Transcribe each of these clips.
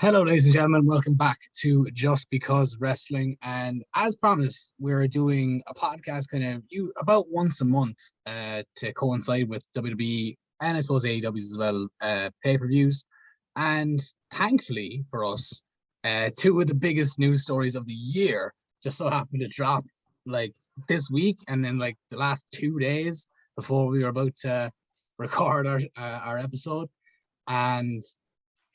Hello, ladies and gentlemen. Welcome back to Just Because Wrestling. And as promised, we're doing a podcast about once a month to coincide with WWE and I suppose AEW's as well, pay-per-views. And thankfully for us, two of the biggest news stories of the year just so happened to drop like this week and then like the last 2 days before we were about to record our episode. And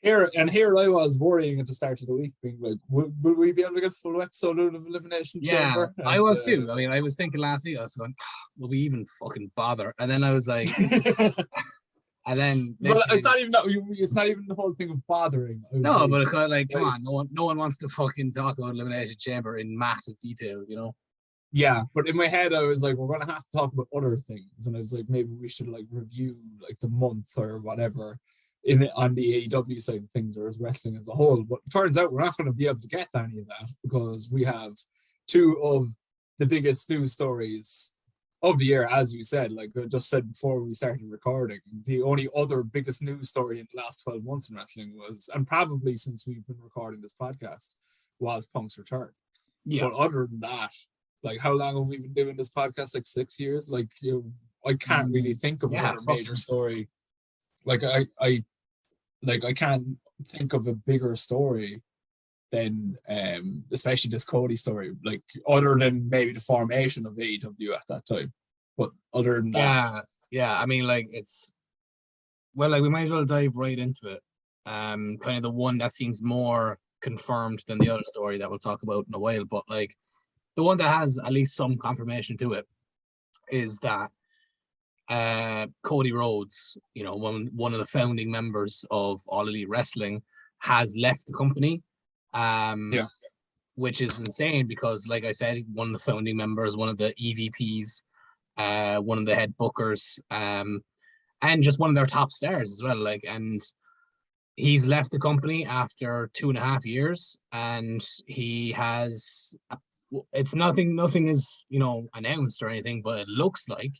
Here I was worrying at the start of the week, being like, will we be able to get a full episode out of Elimination Chamber? Yeah, I was too. I mean, I was thinking last week, I was going, will we even fucking bother? And then I was like, and then well, it's not even that. It's not even the whole thing of bothering. No, but come on, no one wants to fucking talk about Elimination Chamber in massive detail, you know? Yeah, but in my head, I was like, we're gonna have to talk about other things, and I was like, maybe we should like review like the month or whatever on the AEW side of things, or as wrestling as a whole. But it turns out we're not going to be able to get any of that because we have two of the biggest news stories of the year, as you said. Like I just said before we started recording, the only other biggest news story in the last 12 months in wrestling was, and probably since we've been recording this podcast, was Punk's return. Yeah. But other than that, like how long have we been doing this podcast? Like 6 years? Like, you know, I can't really think of another major story. Like I can't think of a bigger story than especially this Cody story, like other than maybe the formation of AEW at that time. But other than that, I mean, like like we might as well dive right into it. Kind of the one that seems more confirmed than the other story that we'll talk about in a while, but like the one that has at least some confirmation to it is that Cody Rhodes, you know, one of the founding members of All Elite Wrestling, has left the company. Which is insane because, like I said, one of the founding members, one of the EVPs, one of the head bookers, and just one of their top stars as well. Like, and he's left the company after 2.5 years, and he has. It's nothing is, you know, announced or anything, but it looks like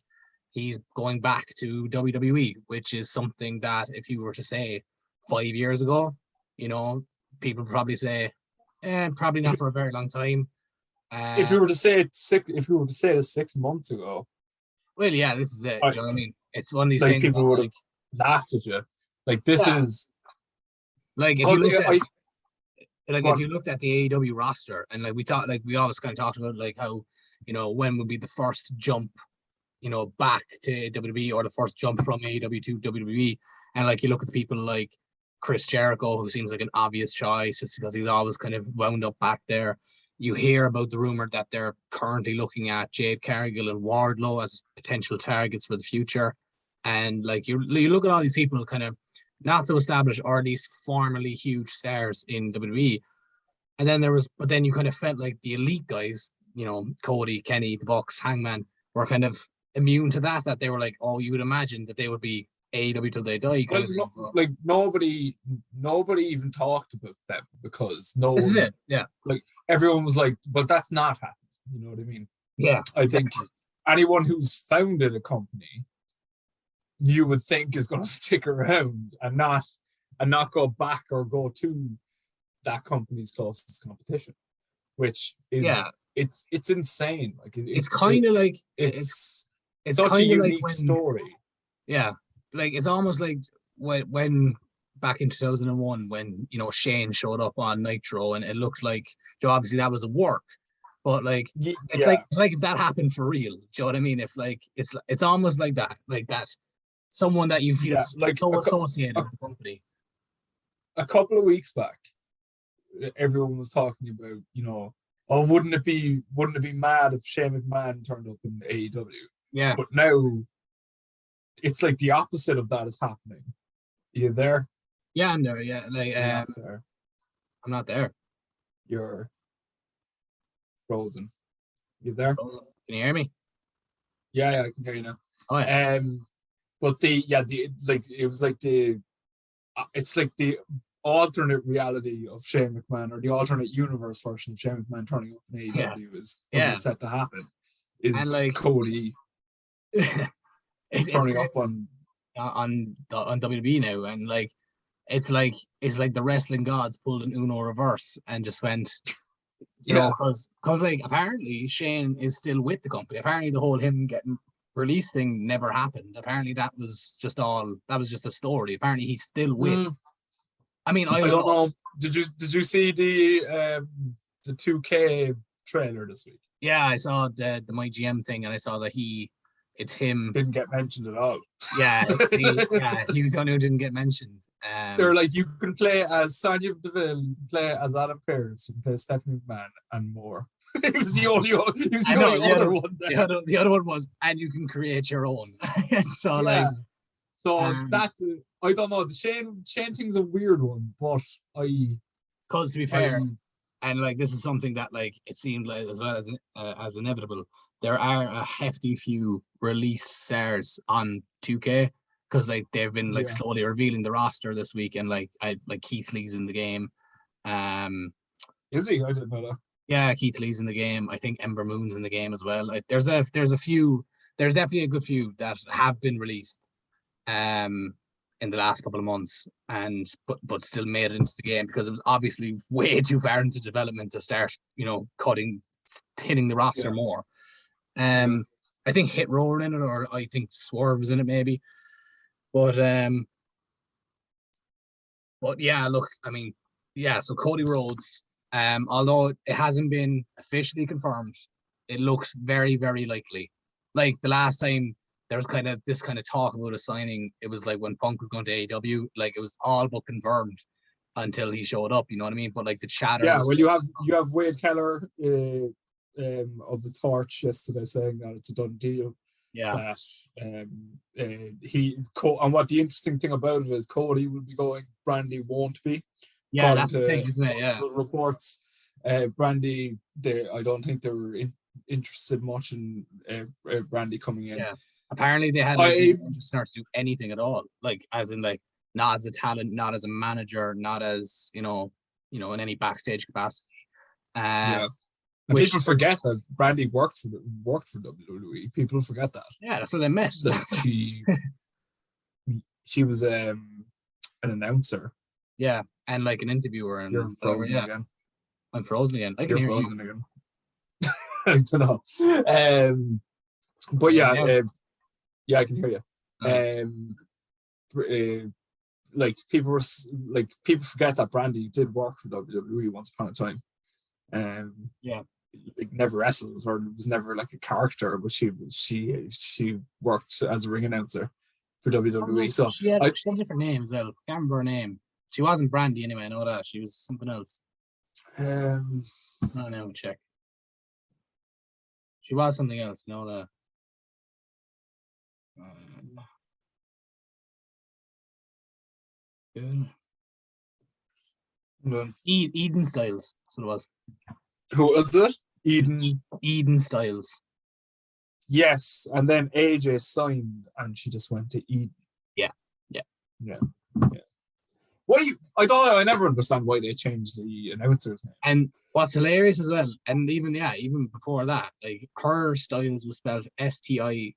he's going back to WWE, which is something that if you were to say 5 years ago, you know, people would probably say, probably not for a very long time. If you were to say it 6 months ago, well, yeah, this is it. Do you know what I mean? It's one of these like things. People would have laughed at you. Like this is like if you looked at the AEW roster and like we always kind of talked about like how, you know, when would be the first jump, you know, back to WWE or the first jump from AEW to WWE. And like you look at the people like Chris Jericho, who seems like an obvious choice just because he's always kind of wound up back there. You hear about the rumor that they're currently looking at Jade Cargill and Wardlow as potential targets for the future. And like you look at all these people kind of not so established or at least formerly huge stars in WWE. And then but then you kind of felt like the elite guys, you know, Cody, Kenny, the Bucks, Hangman, were kind of immune to that they were like, oh, you would imagine that they would be AEW till they die. Like nobody even talked about them because this is it. Yeah. Like everyone was like, but that's not happening. You know what I mean? Yeah. I think anyone who's founded a company, you would think is going to stick around and not go back or go to that company's closest competition, which is it's insane. Like it's kind of like it's such a unique story. Yeah, like it's almost like when back in 2001 when, you know, Shane showed up on Nitro and it looked like, you know, obviously that was a work, but like it's like if that happened for real. Do you know what I mean? If like it's almost like that someone that you feel like so associated with the company. A couple of weeks back, everyone was talking about, you know, oh, wouldn't it be mad if Shane McMahon turned up in AEW? Yeah. But now it's like the opposite of that is happening. Are you there? Yeah, I'm there. Yeah, like I'm not there. You're frozen. You there? Can you hear me? Yeah, I can hear you now. Oh yeah. But it's like the alternate reality of Shane McMahon, or the alternate universe version of Shane McMahon turning up in AEW is set to happen. Is like Cody turning up on WWE now, and like it's like the wrestling gods pulled an Uno reverse and just went, you know, because like apparently Shane is still with the company. Apparently the whole him getting released thing never happened. Apparently that was just a story. Apparently he's still with. I mean, I don't know. Did you see the 2K trailer this week? Yeah, I saw the My GM thing, and I saw that it's him. Didn't get mentioned at all. Yeah, he was the one who didn't get mentioned. They're like, you can play as Sonya Deville, play as Adam Pearce, you can play Stephanie McMahon, and more. He was the only other one. The other one was, and you can create your own. So that I don't know. The Shane thing's a weird one, but because to be fair, and like this is something that like it seemed like as well as inevitable. There are a hefty few released stars on 2K because like they've been like slowly revealing the roster this week, and like Keith Lee's in the game. Is he? I didn't know that. Yeah, Keith Lee's in the game. I think Ember Moon's in the game as well. Like, there's definitely a good few that have been released in the last couple of months, but still made it into the game because it was obviously way too far into development to start, you know, hitting the roster more. I think Hit Row were in it, or I think Swerve was in it maybe. But yeah, look, I mean, yeah, so Cody Rhodes, although it hasn't been officially confirmed, it looks very, very likely. Like the last time there was kind of this kind of talk about a signing, it was like when Punk was going to AEW, like it was all but confirmed until he showed up, you know what I mean? But like the chatter. Yeah, well, you have Wade Keller of the Torch yesterday saying that it's a done deal. Yeah. That and what the interesting thing about it is Cody will be going, Brandy won't be. Yeah, that's the thing, isn't it? Yeah. Reports, Brandy, I don't think they were interested much in Brandy coming in. Yeah. Apparently they had to start to do anything at all, like as in like not as a talent, not as a manager, not as you know in any backstage capacity. And people forget that Brandy worked for WWE. People forget that. Yeah, that's where they met. She was an announcer. Yeah, and like an interviewer. And you're frozen again. I'm frozen again. I can hear you. Again. I don't know. But yeah, I can hear you. Like people forget that Brandy did work for WWE once upon a time. Like never wrestled or was never like a character, but she worked as a ring announcer for WWE. So she had different names. I can't remember her name. She wasn't Brandy anyway. I know that she was something else. No, check. She was something else. You know that. Eden Styles. That's what it was. Who was it? Eden Styles. Yes, and then AJ signed, and she just went to Eden. Yeah. I never understand why they changed the announcers' names. And what's hilarious as well, and even before that, like her Styles was spelled Stiles,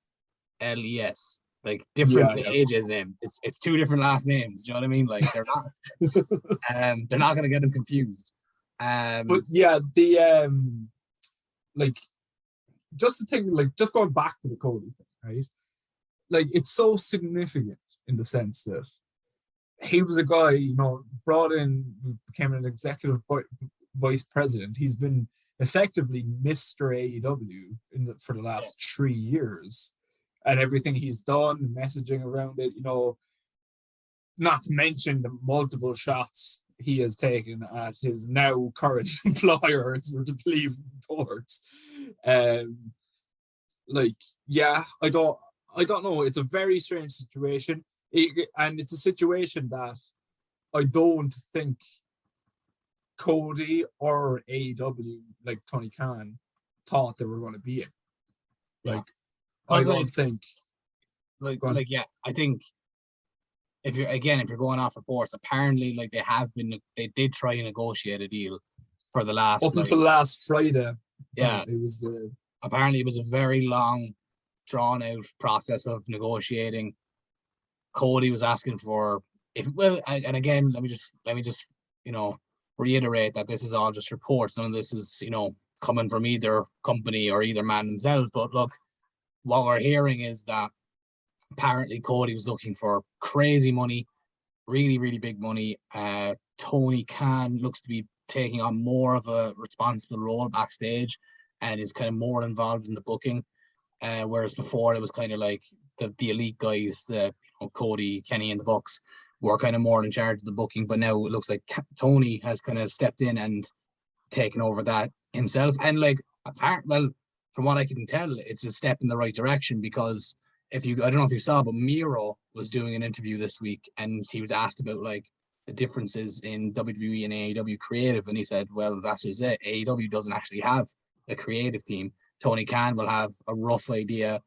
like different to AJ's name. It's two different last names. Do you know what I mean? Like they're not gonna get them confused. But yeah, the like just the thing, like just going back to the Cody thing, right? Like it's so significant in the sense that he was a guy, brought in, became an executive vice president. He's been effectively Mr. AEW for the last 3 years, and everything he's done, messaging around it, not to mention the multiple shots he has taken at his now current employer, if we're to believe reports. I don't know. It's a very strange situation. And it's a situation that I don't think Cody or AEW, like Tony Khan, thought they were going to be in. Like, I don't think. I think if you're going off reports, apparently, like they did try and negotiate a deal for the last up until last Friday. Yeah, it was apparently it was a very long, drawn out process of negotiating. Cody was asking for and again, let me just reiterate that this is all just reports. None of this is coming from either company or either man themselves. But look, what we're hearing is that apparently Cody was looking for crazy money, really, really big money. Tony Khan looks to be taking on more of a responsible role backstage and is kind of more involved in the booking. Whereas before it was kind of like the elite guys, Cody, Kenny, and the Bucks were kind of more in charge of the booking. But now it looks like Tony has kind of stepped in and taken over that himself. And from what I can tell, it's a step in the right direction, because I don't know if you saw, but Miro was doing an interview this week and he was asked about like the differences in WWE and AEW creative, and he said, well, that's just it. AEW doesn't actually have a creative team. Tony Khan will have a rough idea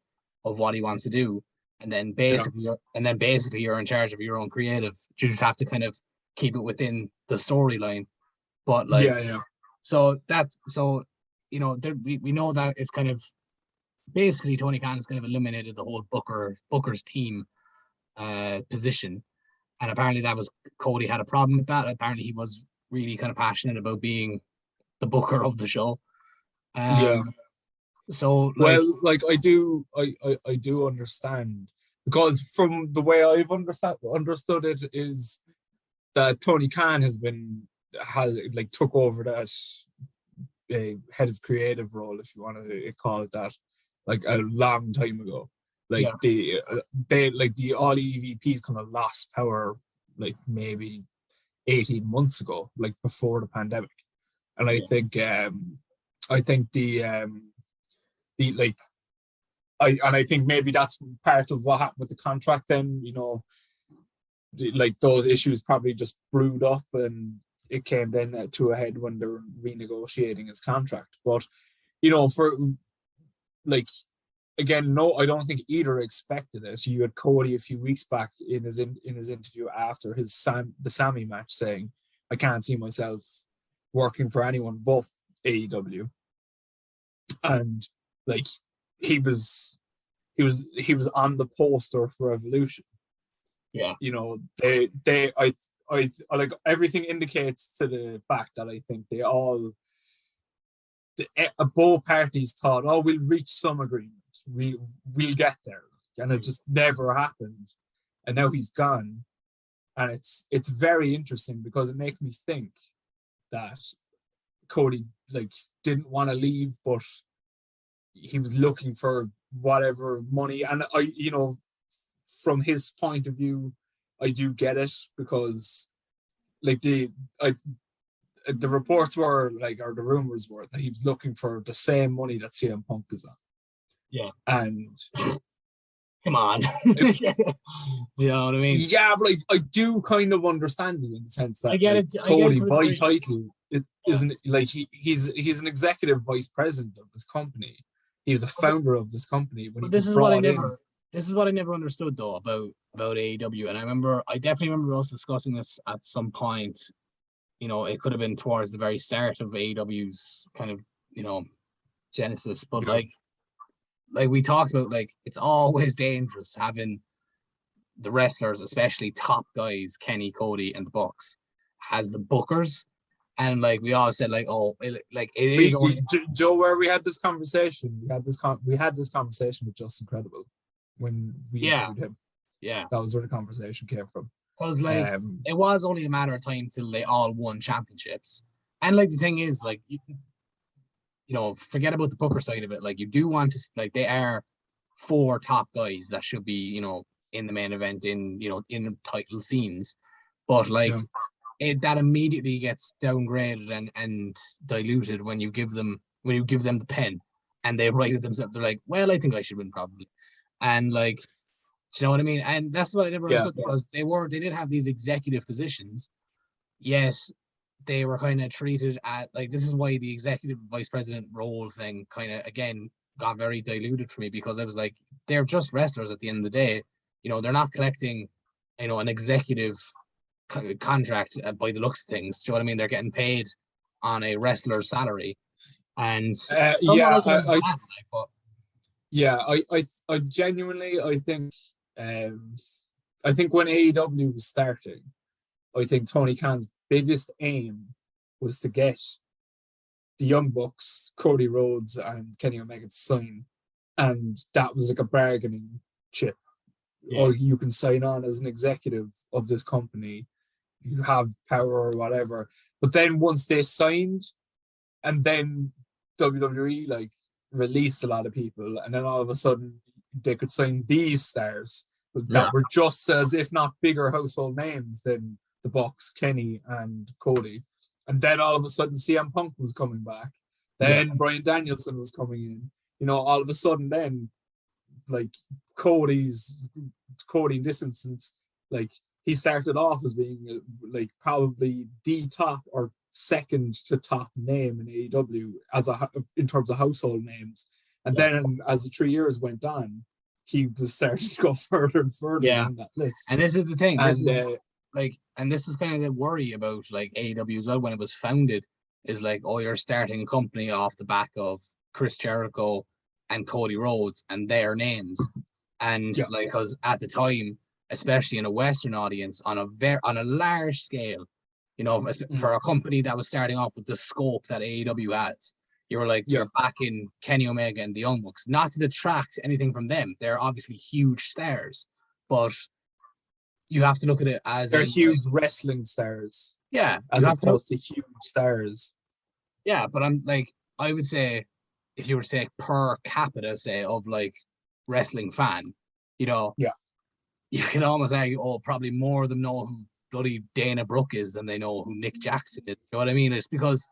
of what he wants to do, and then basically you're in charge of your own creative. You just have to kind of keep it within the storyline. But so we know that it's kind of basically Tony Khan has kind of eliminated the whole Booker's team position, and apparently Cody had a problem with that. Apparently he was really kind of passionate about being the booker of the show. So I do understand, because from the way I've understood it is that Tony Khan took over that head of creative role, if you want to call it that, like a long time ago. The all EVPs kind of lost power like maybe 18 months ago, like before the pandemic. And I think I think maybe that's part of what happened with the contract then, those issues probably just brewed up and it came then to a head when they were renegotiating his contract. But, again, no, I don't think either expected it. You had Cody a few weeks back in his interview after the Sammy match saying, I can't see myself working for anyone but AEW. And he was on the poster for Evolution. Yeah. I like everything indicates to the fact that I think both parties thought, oh, we'll reach some agreement. We'll get there. And it just never happened. And now he's gone. And it's very interesting because it makes me think that Cody didn't want to leave, but he was looking for whatever money. And from his point of view, I do get it, because the reports were or the rumors were that he was looking for the same money that CM Punk is on. Yeah. And come on. Do you know what I mean? Yeah, but I do kind of understand it in the sense that I get it. Cody by title isn't he's an executive vice president of this company. He was a founder of this company. This is what I never understood though about AEW. And I definitely remember us discussing this at some point. It could have been towards the very start of AEW's kind of, genesis. But like we talked about, it's always dangerous having the wrestlers, especially top guys, Kenny, Cody, and the Bucks, as the bookers. And we all said, Joe, where we had this conversation, we had this conversation with Justin Credible when we interviewed him. Yeah, that was where the conversation came from. Because it was only a matter of time till they all won championships. And the thing is, forget about the booker side of it. You do want to they are 4 top guys that should be in the main event in title scenes, but that immediately gets downgraded and diluted when you give them the pen and they write it themselves. They're like, well, I think I should win probably. And do you know what I mean? And that's what I never understood, because they did have these executive positions, yet they were kind of treated at this is why the executive vice president role thing kind of again got very diluted for me, because I was like, they're just wrestlers at the end of the day. They're not collecting an executive contract by the looks of things. Do you know what I mean? They're getting paid on a wrestler's salary, and I genuinely, I think I think when AEW was starting, I think Tony Khan's biggest aim was to get the Young Bucks, Cody Rhodes, and Kenny Omega to sign, and that was like a bargaining chip. Yeah. Or you can sign on as an executive of this company, you have power or whatever. But then once they signed, and then WWE like released a lot of people, and then all of a sudden they could sign these stars that were just as, if not bigger, household names than the Bucks, Kenny and Cody. And then all of a sudden CM Punk was coming back. Then Bryan Danielson was coming in. You know, all of a sudden then, like Cody in this instance, like he started off as being like probably the top or second to top name in AEW in terms of household names. And then as the 3 years went on, he was starting to go further and further on that list. And this is the thing. This was kind of the worry about like AEW as well when it was founded, is like, oh, you're starting a company off the back of Chris Jericho and Cody Rhodes and their names. And like, because at the time, especially in a Western audience, on a large scale, you know, for a company that was starting off with the scope that AEW has, you're like, you're backing Kenny Omega and the Young Bucks, not to detract anything from them. They're obviously huge stars, but you have to look at it as they're huge wrestling stars. Yeah. As opposed to huge stars. Yeah, but I would say, if you were to say per capita, say, of like wrestling fan, you know, you can almost argue, oh, probably more of them know who bloody Dana Brooke is than they know who Nick Jackson is. You know what I mean? It's because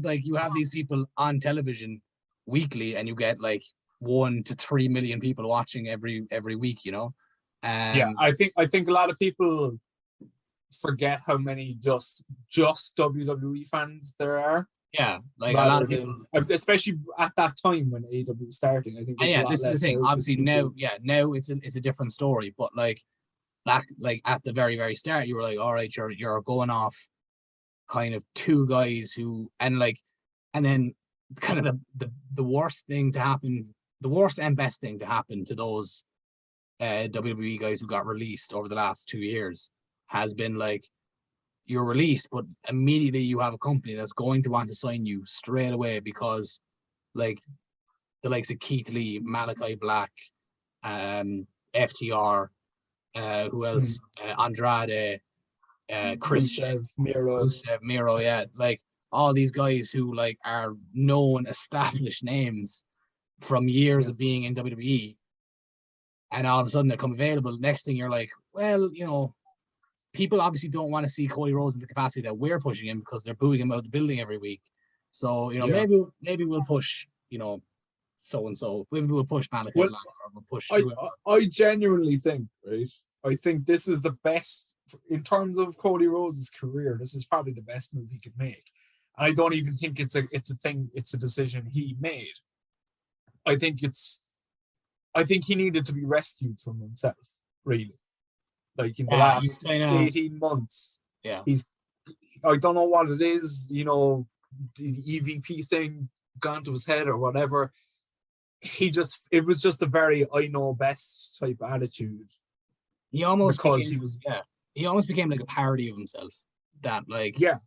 like you have these people on television weekly and you get like 1 to 3 million people watching every week, you know? I think a lot of people forget how many just WWE fans there are. Yeah, like a lot of people, especially at that time when AEW was starting. I think this is the thing. Obviously now it's a different story. But like back, like at the very, very start, you were like, all right, you're going off kind of two guys who, and then kind of the worst thing to happen, the worst and best thing to happen to those WWE guys who got released over the last 2 years has been like, you're released, but immediately you have a company that's going to want to sign you straight away because like the likes of Keith Lee, Malachi Black, FTR, who else? Andrade, Christian, Miro, like all these guys who like are known established names from years of being in WWE, and all of a sudden they come available. Next thing you're like, well, you know, people obviously don't want to see Cody Rhodes in the capacity that we're pushing him because they're booing him out of the building every week. So, you know, maybe we'll push, you know, so and so. Maybe we'll push Malachi Black, or we'll push. I genuinely think, right? I think this is the best in terms of Cody Rhodes' career. This is probably the best move he could make. And I don't even think it's a decision he made. I think he needed to be rescued from himself, really. Like in the last 18 months. Yeah. I don't know what it is, you know, the EVP thing gone to his head or whatever. It was just a very I know best type attitude. He almost became like a parody of himself. That like, you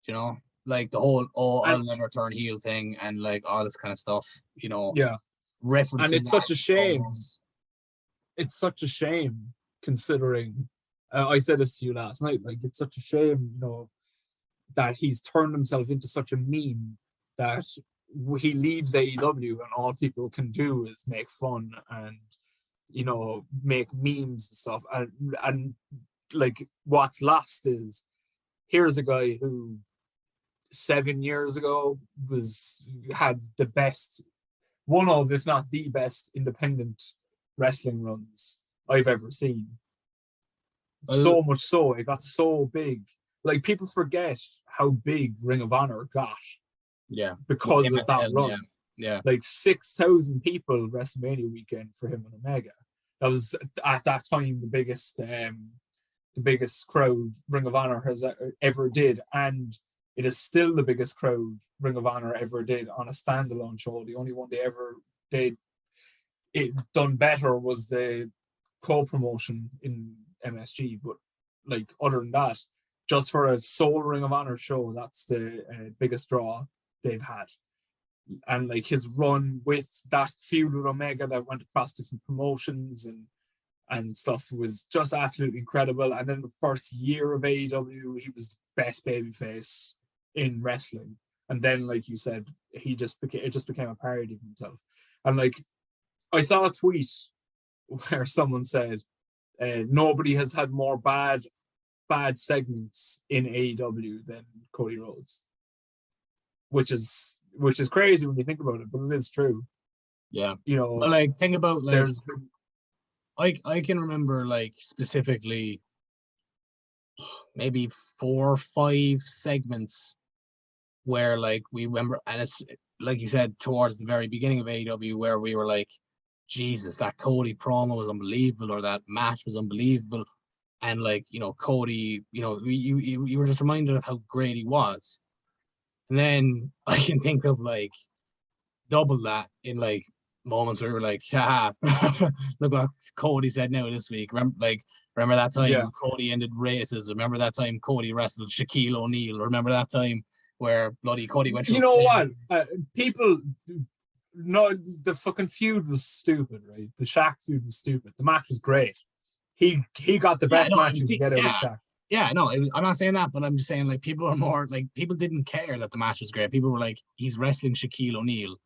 know, like the whole I'll never turn heel thing and like all this kind of stuff, you know. Yeah. Referencing. And it's such a shame. It's such a shame considering I said this to you last night, like it's such a shame, you know, that he's turned himself into such a meme that he leaves AEW and all people can do is make fun and, you know, make memes and stuff, and like what's lost is here's a guy who 7 years ago had the best, one of, if not the best, independent wrestling runs I've ever seen. So much so, it got so big. Like, people forget how big Ring of Honor got. Yeah. Because of that run. Yeah. Like 6,000 people WrestleMania weekend for him and Omega. That was, at that time, the biggest crowd Ring of Honor has ever did. And it is still the biggest crowd Ring of Honor ever did on a standalone show. The only one they ever did it done better was the co-promotion in MSG, but like other than that, just for a sole Ring of Honor show, that's the biggest draw they've had. And like his run with that feud with Omega that went across different promotions and stuff was just absolutely incredible. And then the first year of AEW, he was the best babyface in wrestling. And then, like you said, it just became a parody of himself. And like, I saw a tweet where someone said, nobody has had more bad segments in AEW than Cody Rhodes, which is crazy when you think about it, but it is true. Yeah, you know, but like think about like there's I can remember like specifically maybe 4 or 5 segments where like we remember, and it's like you said towards the very beginning of AEW where we were like, Jesus, that Cody promo was unbelievable, or that match was unbelievable. And like, you know, Cody, you know, you were just reminded of how great he was. And then I can think of like double that in like moments where we were like, haha, look what Cody said now this week. Remember that time Cody ended racism. Remember that time Cody wrestled Shaquille O'Neal. Remember that time where bloody Cody went. You know what? People, no, the fucking feud was stupid, right? The Shaq feud was stupid. The match was great. He got the best match you could get out of Shaq. Yeah, no, I'm not saying that, but I'm just saying like people are more like, people didn't care that the match was great. People were like, he's wrestling Shaquille O'Neal.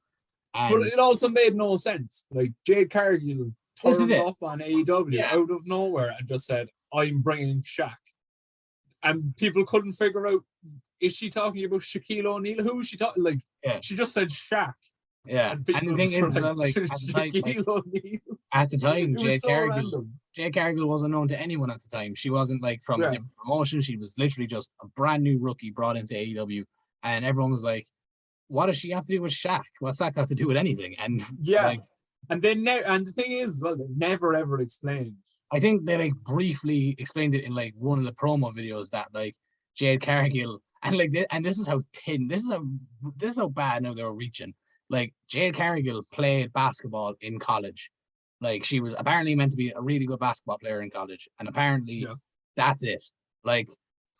But it also made no sense. Like Jade Cargill turned up on AEW out of nowhere and just said, I'm bringing Shaq. And people couldn't figure out, is she talking about Shaquille O'Neal? Who is she talking? Like, she just said Shaq. Yeah, and the thing is, like, at the time, Jade Cargill wasn't known to anyone at the time. She wasn't like from a different promotion. She was literally just a brand new rookie brought into AEW, and everyone was like, "What does she have to do with Shaq? What's that got to do with anything?" And and the thing is, well, they never ever explained. I think they like briefly explained it in like one of the promo videos that like Jade Cargill and like this is how thin, this is how bad now they were reaching. Like Jade Cargill played basketball in college. Like she was apparently meant to be a really good basketball player in college, and apparently that's it. Like,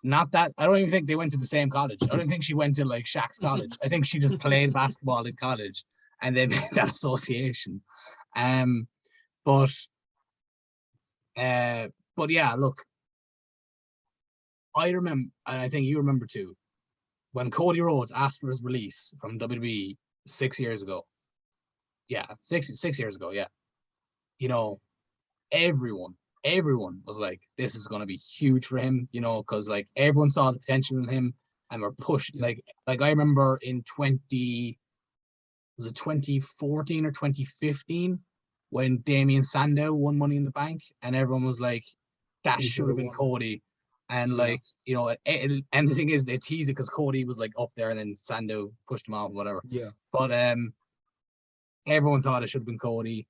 not that, I don't even think they went to the same college. I don't think she went to like Shaq's college. I think she just played basketball in college, and they made that association. But yeah, look, I remember, and I think you remember too, when Cody Rhodes asked for his release from WWE 6 years ago. Yeah, six years ago. Yeah, you know, everyone was like, this is going to be huge for him, you know, because like everyone saw the potential in him and were pushed. Like I remember in 2014 or 2015 when Damien Sandow won Money in the Bank, and everyone was like, that should have been Cody. And like, you know, and the thing is, they tease it because Cody was like up there and then Sandow pushed him off, whatever. Yeah. But everyone thought it should have been Cody.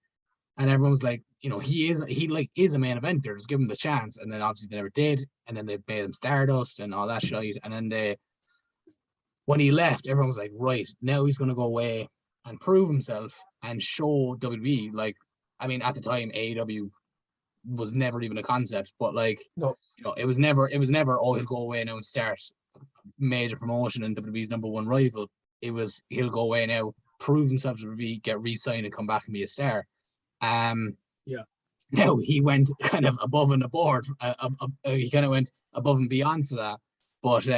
And everyone's like, you know, he is a main eventer. Just give him the chance. And then obviously they never did. And then they made him Stardust and all that shit. And then when he left, everyone was like, right, now he's going to go away and prove himself and show WWE. Like, I mean, at the time, AEW was never even a concept, but like, you know, it was never, oh, he'll go away now and start major promotion and WWE's #1 rival. It was, he'll go away now, prove himself to WWE, get re-signed and come back and be a star. Now he went kind of above and aboard. He kind of went above and beyond for that. But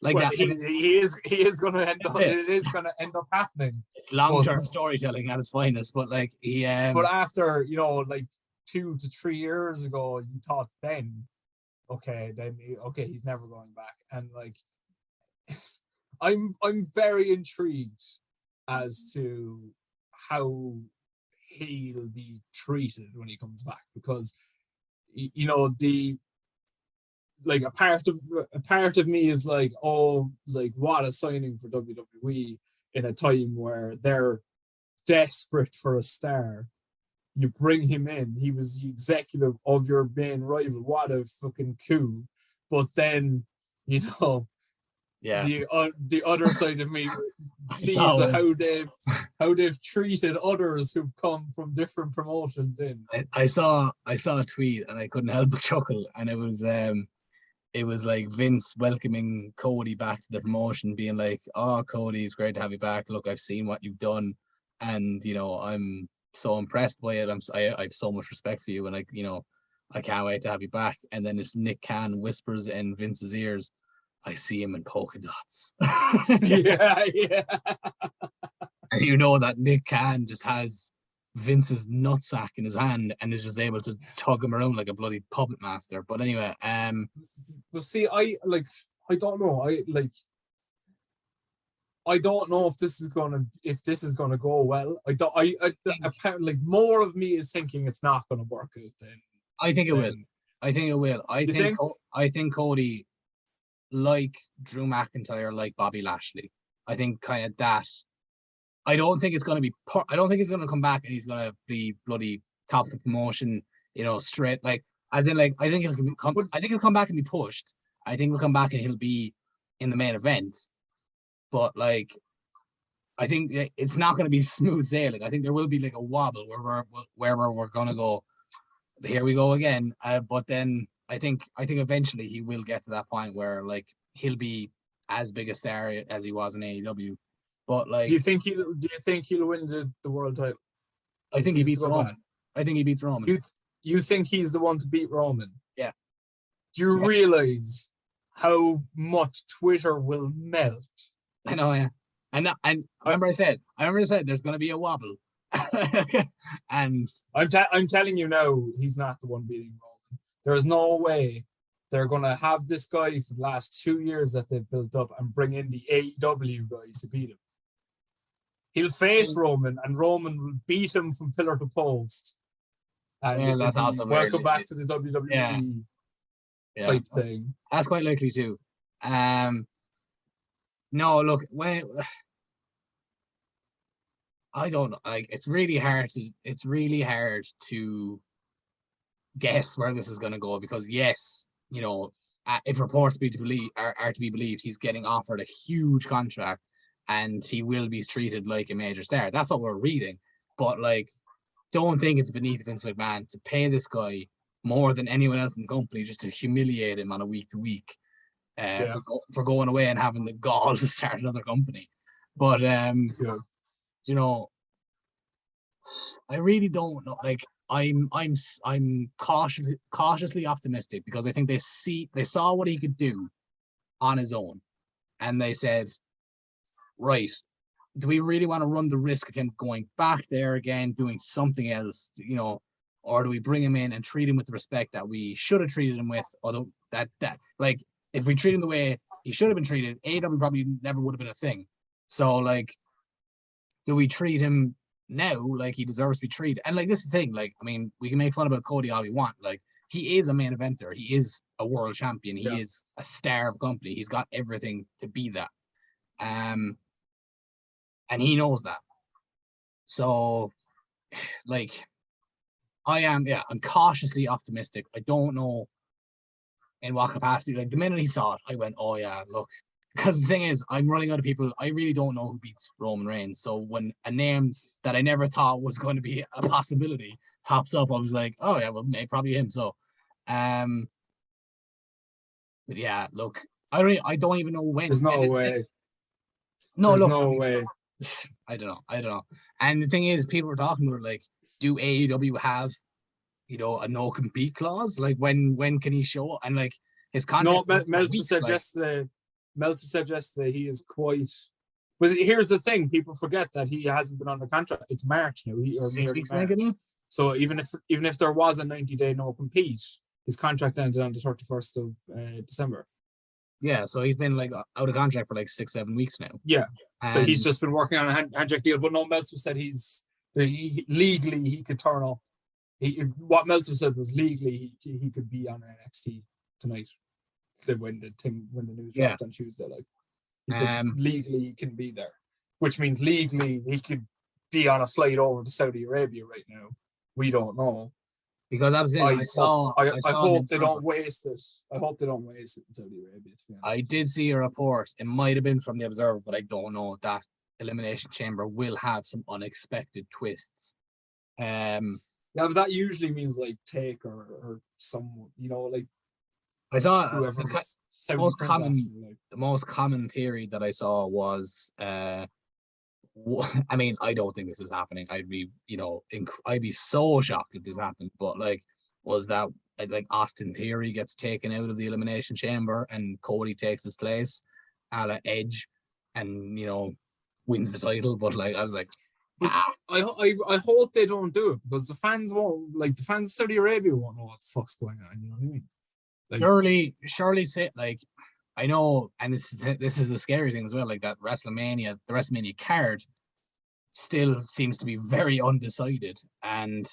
like, well, that he is going to end up. It is going to end up happening. It's long-term storytelling at its finest. But like he. But after, you know, like 2 to 3 years ago, you thought then, okay, he's never going back. And like, I'm very intrigued as to how he'll be treated when he comes back, because, you know, a part of me is like, oh, like, what a signing for WWE in a time where they're desperate for a star. You bring him in, he was the executive of your main rival. What a fucking coup. But then, you know, Yeah. The other side of me sees how they've treated others who've come from different promotions in. I saw a tweet and I couldn't help but chuckle, and it was like Vince welcoming Cody back to the promotion, being like, "Oh, Cody, it's great to have you back. Look, I've seen what you've done, and I'm so impressed by it. I have so much respect for you, and I can't wait to have you back." And then this Nick Khan whispers in Vince's ears, "I see him in polka dots." Yeah. And you know that Nick Khan just has Vince's nutsack in his hand and is just able to tug him around like a bloody puppet master. But anyway, but see, I don't know. I don't know if this is gonna go well. Apparently more of me is thinking it's not gonna work out then. I think it will. I think Cody, like Drew McIntyre, like Bobby Lashley. I think kind of that. I don't think it's going to come back and he's going to be bloody top of the promotion, straight. Like, as in, like, I think he'll come back and be pushed. I think he'll come back and he'll be in the main event. But, like, I think it's not going to be smooth sailing. I think there will be, like, a wobble where we're going to go, here we go again. But then I think eventually he will get to that point where, like, he'll be as big a star as he was in AEW. But, like, do you think he'll win the world title? I think he beats Roman. I think he beats Roman. You think he's the one to beat Roman? Yeah. Do you realize how much Twitter will melt? I know, yeah. And I remember I said there's going to be a wobble. And I'm telling you now, he's not the one beating Roman. There's no way they're going to have this guy for the last 2 years that they've built up and bring in the AEW guy to beat him. He'll face Roman, and Roman will beat him from pillar to post. And that's awesome. Welcome back to the WWE type thing. That's quite likely too. No, look, I don't know. Like, it's really hard to guess where this is going to go, because yes, if reports are to be believed, he's getting offered a huge contract and he will be treated like a major star. That's what we're reading. But, like, don't think it's beneath Vince McMahon to pay this guy more than anyone else in the company just to humiliate him on a week-to-week for going away and having the gall to start another company. But I really don't know. Like, I'm cautiously optimistic, because I think they saw what he could do on his own, and they said, right, do we really want to run the risk of him going back there again, doing something else, or do we bring him in and treat him with the respect that we should have treated him with? Although that like, if we treat him the way he should have been treated, AEW probably never would have been a thing. So, like, do we treat him now like he deserves to be treated? And, like, this is the thing, like, I mean, we can make fun about Cody all we want. Like, he is a main eventer. He is a world champion. He is a star of the company. He's got everything to be that. And he knows that. So, like, I'm cautiously optimistic. I don't know in what capacity. Like, the minute he saw it, I went, oh yeah, look. Because the thing is, I'm running out of people. I really don't know who beats Roman Reigns. So when a name that I never thought was going to be a possibility pops up, I was like, oh yeah, well, probably him. So, but yeah, look, I don't even know when. There's no way. No, there's no way. I don't know. And the thing is, people were talking about, like, do AEW have, a no compete clause? Like, when can he show? And, like, his contract. No, Meltzer said yesterday. Meltzer said yesterday he is quite. But here's the thing: people forget that he hasn't been under contract. It's March now. 6 weeks, March. So even if there was a 90-day no compete, his contract ended on the 31st of December. Yeah, so he's been, like, out of contract for like 6-7 weeks now. Yeah, so he's just been working on a handshake deal. But no, Meltzer said legally he could turn up. What Meltzer said was legally he could be on NXT tonight. When the news dropped on Tuesday, like, he said legally he can be there, which means legally he could be on a flight over to Saudi Arabia right now. We don't know, Because I hope they don't waste it. I hope they don't waste it in Saudi Arabia, to be honest. I did see a report. It might have been from the Observer, but I don't know, that Elimination Chamber will have some unexpected twists. Yeah, but that usually means like Take or someone, like I saw the most common theory that I saw was I mean, I don't think this is happening. I'd be I'd be so shocked if this happened, but was that like Austin Theory gets taken out of the Elimination Chamber and Cody takes his place, a la Edge, and wins the title. But I was like, I hope they don't do it, because the fans won't, the fans of Saudi Arabia won't know what the fuck's going on. You know what I mean? Surely say, I know, and this is the scary thing as well. Like that the WrestleMania card still seems to be very undecided, and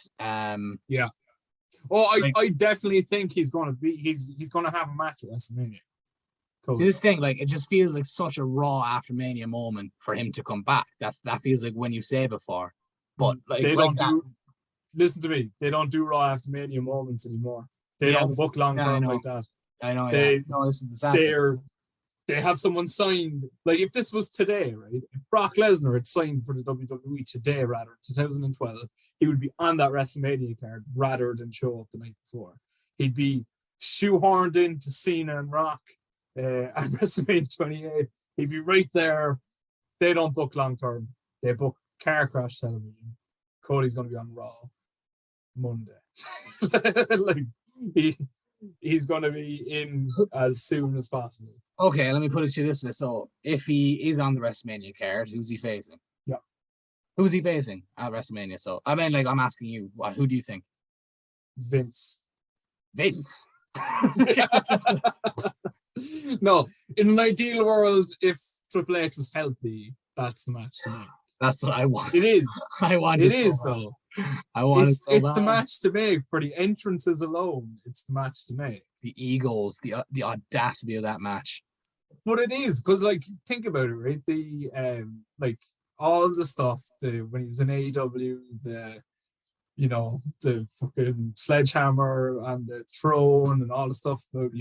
yeah. Oh, I definitely think he's gonna have a match at WrestleMania. See, this thing, it just feels like such a Raw after Mania moment for him to come back. That feels like when you say before, but they don't listen to me. They don't do Raw after Mania moments anymore. They don't book long term like that. I know. This is the sad they have someone signed. Like if this was today, right? If Brock Lesnar had signed for the WWE today, rather 2012, he would be on that WrestleMania card rather than show up the night before. He'd be shoehorned into Cena and Rock at WrestleMania 28. He'd be right there. They don't book long term. They book car crash television. Cody's going to be on Raw Monday. He's going to be in as soon as possible. Okay, let me put it to you this way. So, if he is on the WrestleMania card, who's he facing? Yeah. Who's he facing at WrestleMania? So, I mean, I'm asking you, who do you think? Vince. No, in an ideal world, if Triple H was healthy, that's the match to make. That's what I want. It is. I want it. It is, though. I want it's the match to make for the entrances alone. It's the match to make. The egos, the audacity of that match. But it is, because think about it, right? The all the stuff, when he was in AEW, the fucking sledgehammer and the throne and all the stuff about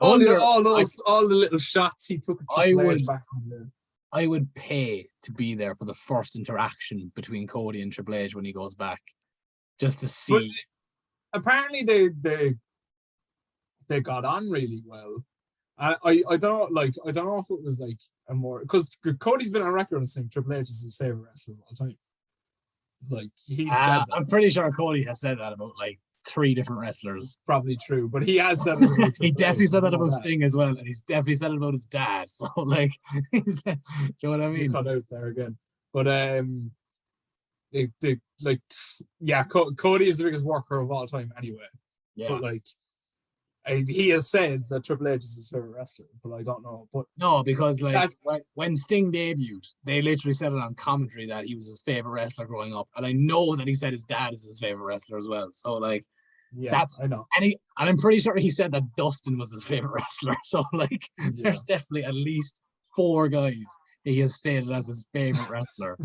all the little shots he took. I would pay to be there for the first interaction between Cody and Triple H when he goes back, just to see. But apparently, they got on really well. I don't know. I don't know if it was a more, because Cody's been on record as saying Triple H is his favorite wrestler of all time. He said that. I'm pretty sure Cody has said that about 3 different wrestlers. It's probably true, but he has said it about he definitely said that about Sting as well, and he's definitely said it about his dad. So do you know what I mean? You cut out there again, but Cody is the biggest worker of all time anyway. Yeah. But he has said that Triple H is his favorite wrestler, but I don't know. But no, because when Sting debuted, they literally said it on commentary that he was his favorite wrestler growing up, and I know that he said his dad is his favorite wrestler as well. So yeah, I know, and I'm pretty sure he said that Dustin was his favorite wrestler. So there's definitely at least 4 guys he has stated as his favorite wrestler.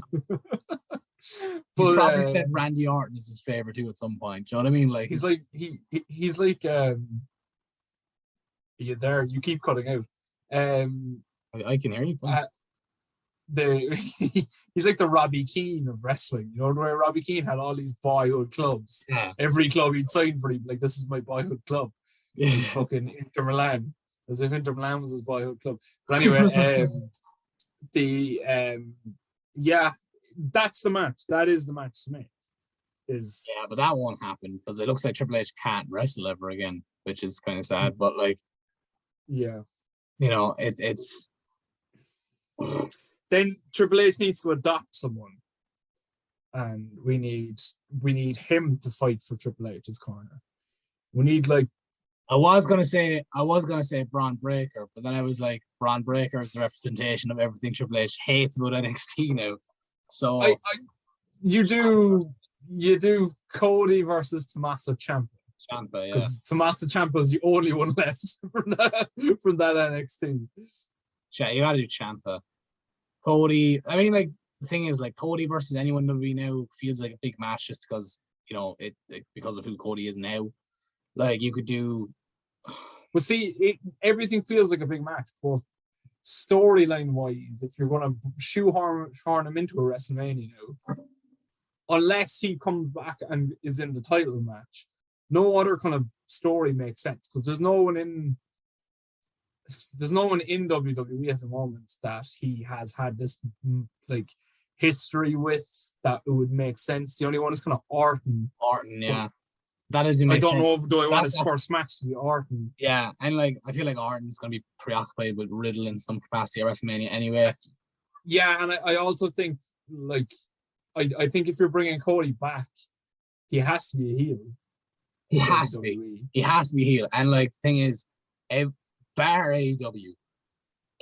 He's probably said Randy Orton is his favorite too at some point. Do you know what I mean? He's like you there? You keep cutting out. I can hear you. He's like the Robbie Keane of wrestling. You know, where Robbie Keane had all these boyhood clubs. Yeah. Every club he'd signed for, he'd be like, "This is my boyhood club." Yeah. Fucking Inter Milan, as if Inter Milan was his boyhood club. But anyway, that's the match. That is the match to me. Yeah, but that won't happen because it looks like Triple H can't wrestle ever again, which is kind of sad. But yeah, it's then Triple H needs to adopt someone, and we need him to fight for Triple H's corner. We need I was gonna say Braun Breaker, but then I was like, Braun Breaker is the representation of everything Triple H hates about NXT now. So you do Cody versus Tommaso Ciampa. Ciampa, yeah. Because Tommaso Ciampa is the only one left from that NXT. Yeah, you gotta do Ciampa. Cody, I mean, the thing is, Cody versus anyone WWE now feels like a big match just because, you know, because of who Cody is now. Like you could do. Well, see, everything feels like a big match, both storyline wise. If you're going to shoehorn him into a WrestleMania now, unless he comes back and is in the title match, no other kind of story makes sense because there's no one in WWE at the moment that he has had this like history with that it would make sense. The only one is kind of Orton. Yeah. That doesn't make sense. I don't know. Do I want his first match to be Orton? Yeah, and like I feel like Orton's going to be preoccupied with Riddle in some capacity at WrestleMania anyway. Yeah, and I also think like I think if you're bringing Cody back, he has to be a heel. He has to be. He has to be heel. And like the thing is, bar AEW,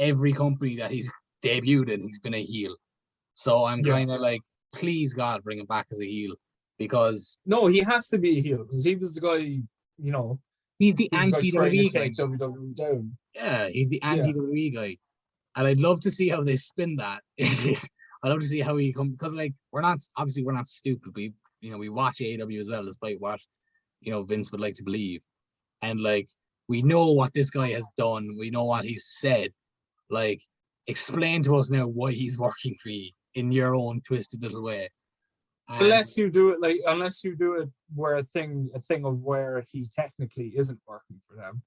every company that he's debuted in, he's been a heel. So I'm kind of like, please God, bring him back as a heel. Because no, he has to be a heel because he was the guy, you know. He's the anti-WWE guy. Take WWE down. Yeah, he's the anti-WWE guy, and I'd love to see how they spin that. I'd love to see how he comes because, like, we're not stupid. We watch AEW as well, despite what Vince would like to believe, and like we know what this guy has done. We know what he's said. Like, explain to us now why he's working for you in your own twisted little way. Unless you do it where a thing of where he technically isn't working for them,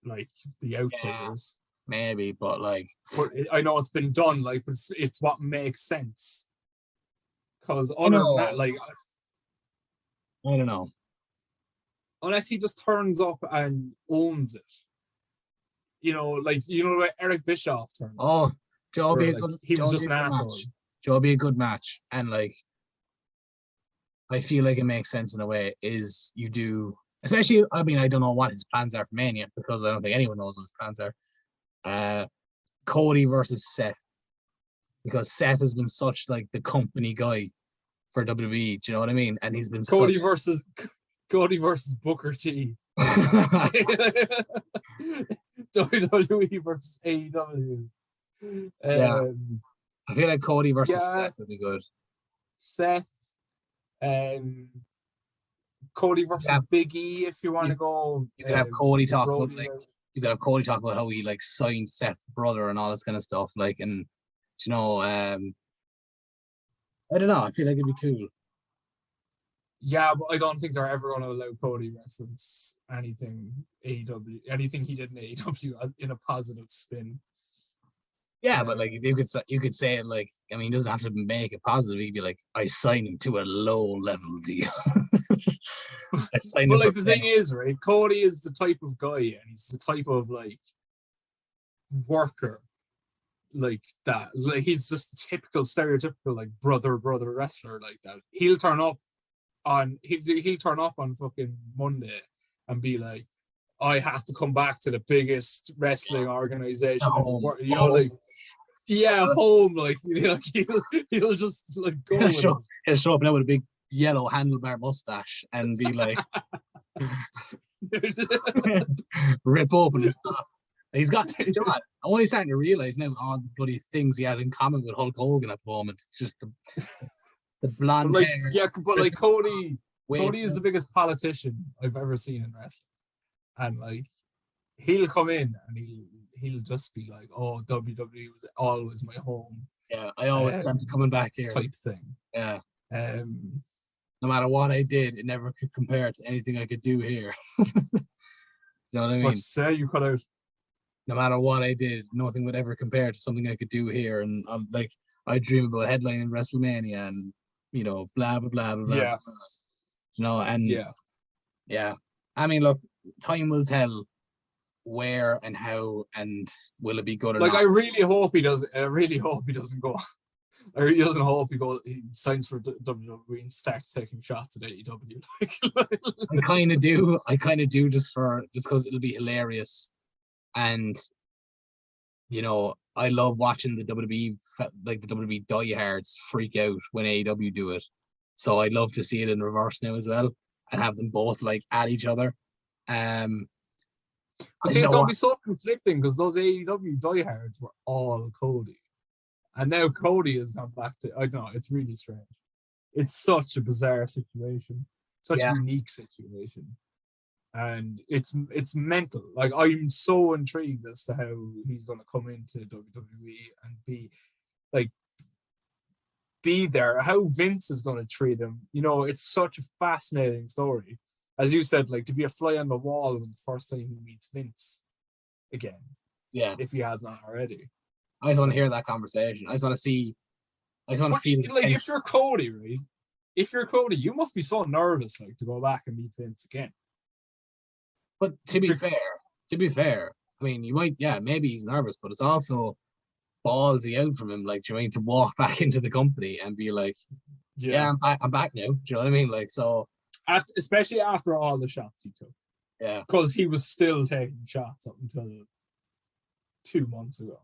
like the Outsiders. Yeah, maybe, but I know it's been done, like, but it's what makes sense. Because other than that, like, I don't know. Unless he just turns up and owns it, like Eric Bischoff turned up. Oh, Joe, he was just an asshole. Joe, be a good match, and like. I feel like it makes sense in a way is you do, especially, I mean, I don't know what his plans are for Mania because I don't think anyone knows what his plans are. Cody versus Seth, because Seth has been such like the company guy for WWE, do you know what I mean? And he's been Cody versus Booker T. WWE versus AEW. Yeah. I feel like Cody versus Seth would be good. Seth. Cody versus Big E if you want to go. You could have Cody talk about how he like signed Seth's brother and all this kind of stuff. Like, and I don't know. I feel like it'd be cool. Yeah, but I don't think they're ever going to allow Cody reference anything AEW, anything he did in AEW in a positive spin. Yeah, but like you could say it like, I mean, he doesn't have to make it positive. He'd be like, I signed him to a low level deal. But like the thing is, right? Cody is the type of guy, and he's the type of like worker, like that. Like he's just typical, stereotypical like brother wrestler like that. He'll turn up on fucking Monday and be like, I have to come back to the biggest wrestling organization in the world. Like, yeah, home. Like, he'll just like go. He'll show up now with a big yellow handlebar mustache and be like, rip open his top. He's got. I'm only starting to realize now all the bloody things he has in common with Hulk Hogan at the moment. It's just the blonde hair. Yeah, but like Cody is the biggest politician I've ever seen in wrestling. And like he'll come in and he'll just be like, "Oh, WWE was always my home." Yeah, I always dreamt of coming back here. Type thing. Yeah. No matter what I did, it never could compare to anything I could do here. You know what I mean? But say you cut out. No matter what I did, nothing would ever compare to something I could do here. And like I dream about headlining WrestleMania and blah blah blah blah. Yeah. And yeah. I mean, look. Time will tell where and how and will it be good or not. I really hope he doesn't go. I really doesn't hope he signs for WWE and starts taking shots at AEW. I kind of do just because it'll be hilarious, and I love watching the WWE like the WWE diehards freak out when AEW do it. So I'd love to see it in reverse now as well and have them both like at each other. It's going to be so conflicting because those AEW diehards were all Cody, and now Cody has gone back to. I don't know. It's really strange. It's such a bizarre situation. such a unique situation. And it's mental. Like, I'm so intrigued as to how he's going to come into WWE and be there, how Vince is going to treat him. You know, it's such a fascinating story. As you said, like, to be a fly on the wall when the first time he meets Vince again. Yeah. If he has not already. I just want to hear that conversation. I just want to feel. Like, if you're Cody, right? If you're Cody, you must be so nervous, like, to go back and meet Vince again. But to be fair, I mean, you might, maybe he's nervous, but it's also ballsy out from him, like, do you know what I mean, to walk back into the company and be like, I'm back now. Do you know what I mean? Like, so. Especially after all the shots he took. Yeah. Because he was still taking shots up until 2 months ago.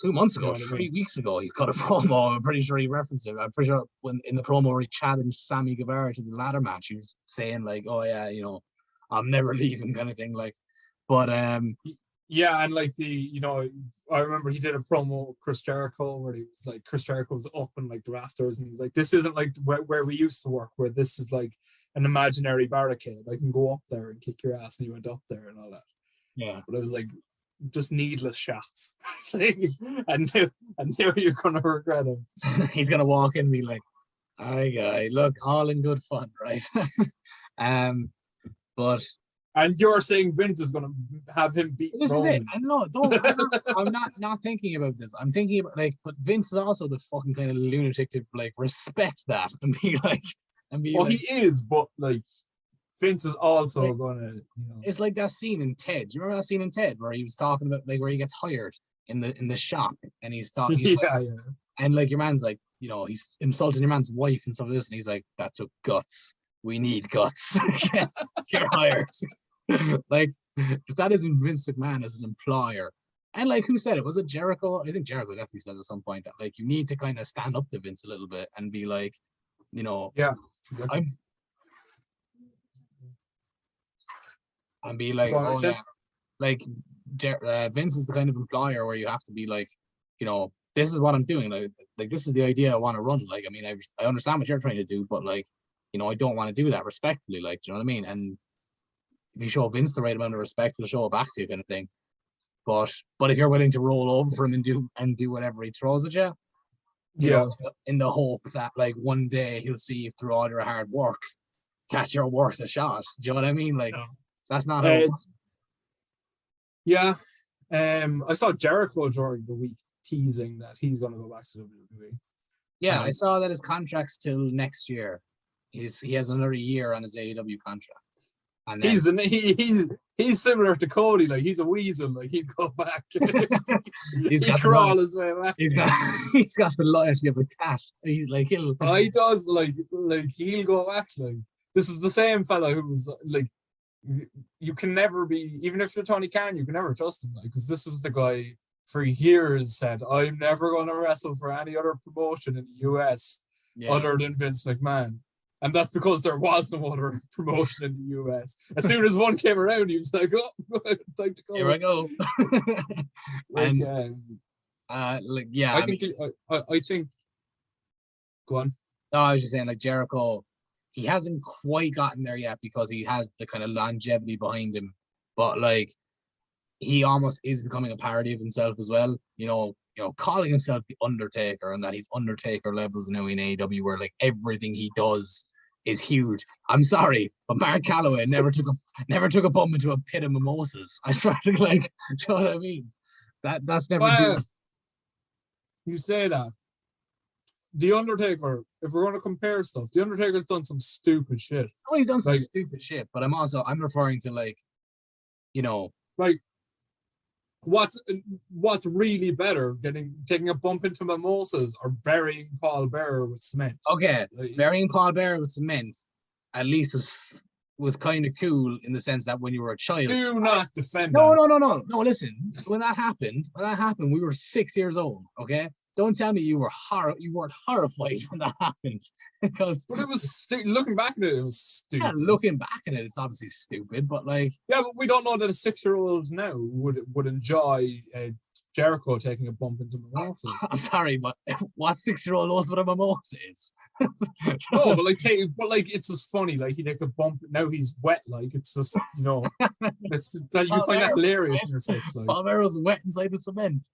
2 months ago, 3 weeks ago, he cut a promo. I'm pretty sure he referenced it. I'm pretty sure when in the promo where he challenged Sammy Guevara to the ladder match, he was saying, like, oh yeah, you know, I'm never leaving, kind of thing. Like, but yeah, and like I remember he did a promo with Chris Jericho where he was like, Chris Jericho was up in like the rafters, and he's like, this isn't like where we used to work, where this is like an imaginary barricade. I can go up there and kick your ass, and he went up there and all that. Yeah, but it was like just needless shots. I knew you're gonna regret him. He's gonna walk in and be like, "Hi, guy, look, all in good fun, right?" But and you're saying Vince is gonna have him beat Roman. I'm not thinking about this. I'm thinking about, like, but Vince is also the fucking kind of lunatic to, like, respect that and be like, well, he is, but like Vince is also gonna, It's like that scene in Ted. Do you remember that scene in Ted where he was talking about, like, where he gets hired in the shop and he's talking, and like your man's like, he's insulting your man's wife and stuff like this, and he's like, that took guts. We need guts. You're hired. Like, if that isn't Vince McMahon as an employer, and like, who said it? Was it Jericho? I think Jericho definitely said at some point that, like, you need to kind of stand up to Vince a little bit and be like, exactly. And be like, like, Vince is the kind of employer where you have to be like, this is what I'm doing. Like this is the idea I want to run. Like, I mean, I understand what you're trying to do, but like, I don't want to do that respectfully. Like, do you know what I mean? And if you show Vince the right amount of respect, he'll show it back to you, kind of thing. But if you're willing to roll over him and do whatever he throws at you, in the hope that, like, one day he'll see you through all your hard work, that you're worth a shot. Do you know what I mean? Like, that's not how it works. Yeah. I saw Jericho during the week teasing that he's going to go back to WWE. Yeah, I saw that his contract's till next year. He has another year on his AEW contract. And then, he's similar to Cody. Like, he's a weasel. Like, he'd go back. He'd crawl his way back. He's got the loyalty of a cat. He's like, he does. Like he'll go back. Like, this is the same fella who was like, you can never be, even if you're Tony Khan, you can never trust him. Like, because this was the guy for years said, I'm never going to wrestle for any other promotion in the US other than Vince McMahon. And that's because there was no other promotion in the US. As soon as one came around, he was like, oh, time to go. Here I go. I think, go on. No, I was just saying, like, Jericho, he hasn't quite gotten there yet because he has the kind of longevity behind him. But, like, he almost is becoming a parody of himself as well. Calling himself the Undertaker, and that he's Undertaker levels now in AEW, where, like, everything he does is huge. I'm sorry, but Mark Calloway never took a bump into a pit of mimosas. I swear to, like, you know what I mean? That's never. You say that. The Undertaker, if we're going to compare stuff, The Undertaker's done some stupid shit. Oh, he's done some stupid shit, but I'm referring to, like, like, what's really better, taking a bump into mimosas or burying Paul Bearer with cement? Okay, burying Paul Bearer with cement at least was kind of cool in the sense that when you were a child. Do not defend No, listen. When that happened, we were 6 years old, okay? don't tell me you weren't horrified when that happened. Because but it was looking back at it, it was stupid. Yeah, looking back at it, it's obviously stupid, but like, yeah, but we don't know that a 6-year-old now would enjoy Jericho taking a bump into mimosas. I'm sorry, but what 6-year-old knows what a mimosa is? No, but like it's just funny. Like he takes a bump, now he's wet. Like it's just it's that you find that hilarious in yourself. Like Palmero's wet inside the cement.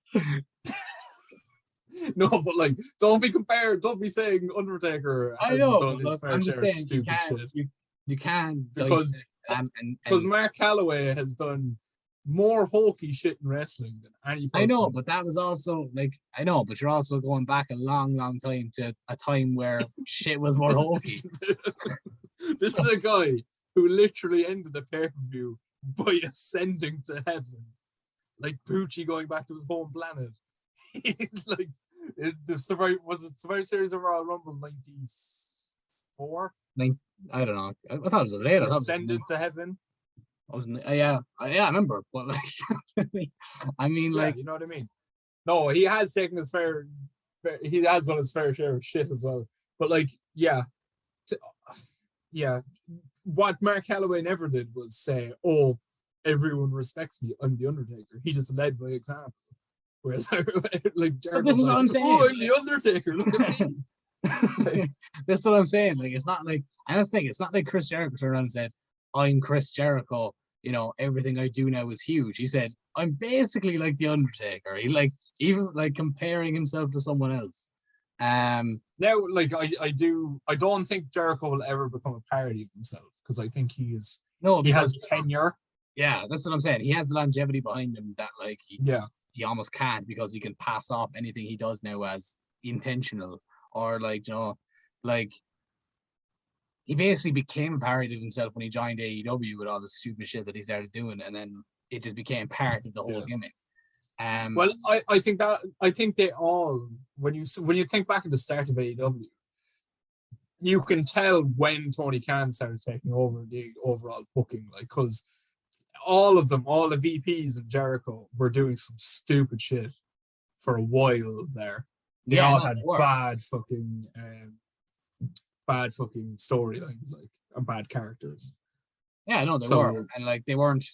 No, but like, don't be saying Undertaker. I know, done his look, fair I'm share just of saying stupid shit. you can't because Mark Calloway has done more hokey shit in wrestling than any person. I know, but that was also like but you're also going back a long time to a time where shit was more hokey. This is a guy who literally ended a pay-per-view by ascending to heaven, like Poochie going back to his home planet. It's like Survivor Series of Royal Rumble 94. I don't know. I thought it was later. Ascended to heaven. I remember, but like, I mean, like, you know what I mean. No, he has taken his fair. He has done his fair share of shit as well. But like, what Mark Calloway never did was say, "Oh, everyone respects me. I'm the Undertaker." He just led by example. Whereas, like, this is what I'm saying. "Oh, I'm the Undertaker. Look at me." That's what I'm saying. Like, it's not like, I just think it's not like Chris Jericho turned around and said, "I'm Chris Jericho. You know, everything I do now is huge." He said, "I'm basically like the Undertaker." He like even like comparing himself to someone else. Now, like I don't think Jericho will ever become a parody of himself because I think he has tenure. Yeah, that's what I'm saying. He has the longevity behind him that like he almost can't, because he can pass off anything he does now as intentional, or like, you know, like he basically became a parody of himself when he joined AEW with all the stupid shit that he started doing, and then it just became part of the whole gimmick. Well, I think they all, when you think back at the start of AEW, you can tell when Tony Khan started taking over the overall booking, like, because all of them, all the VPs and Jericho were doing some stupid shit for a while there. They all had bad fucking storylines, like, and bad characters. Yeah, no, they were, and like they weren't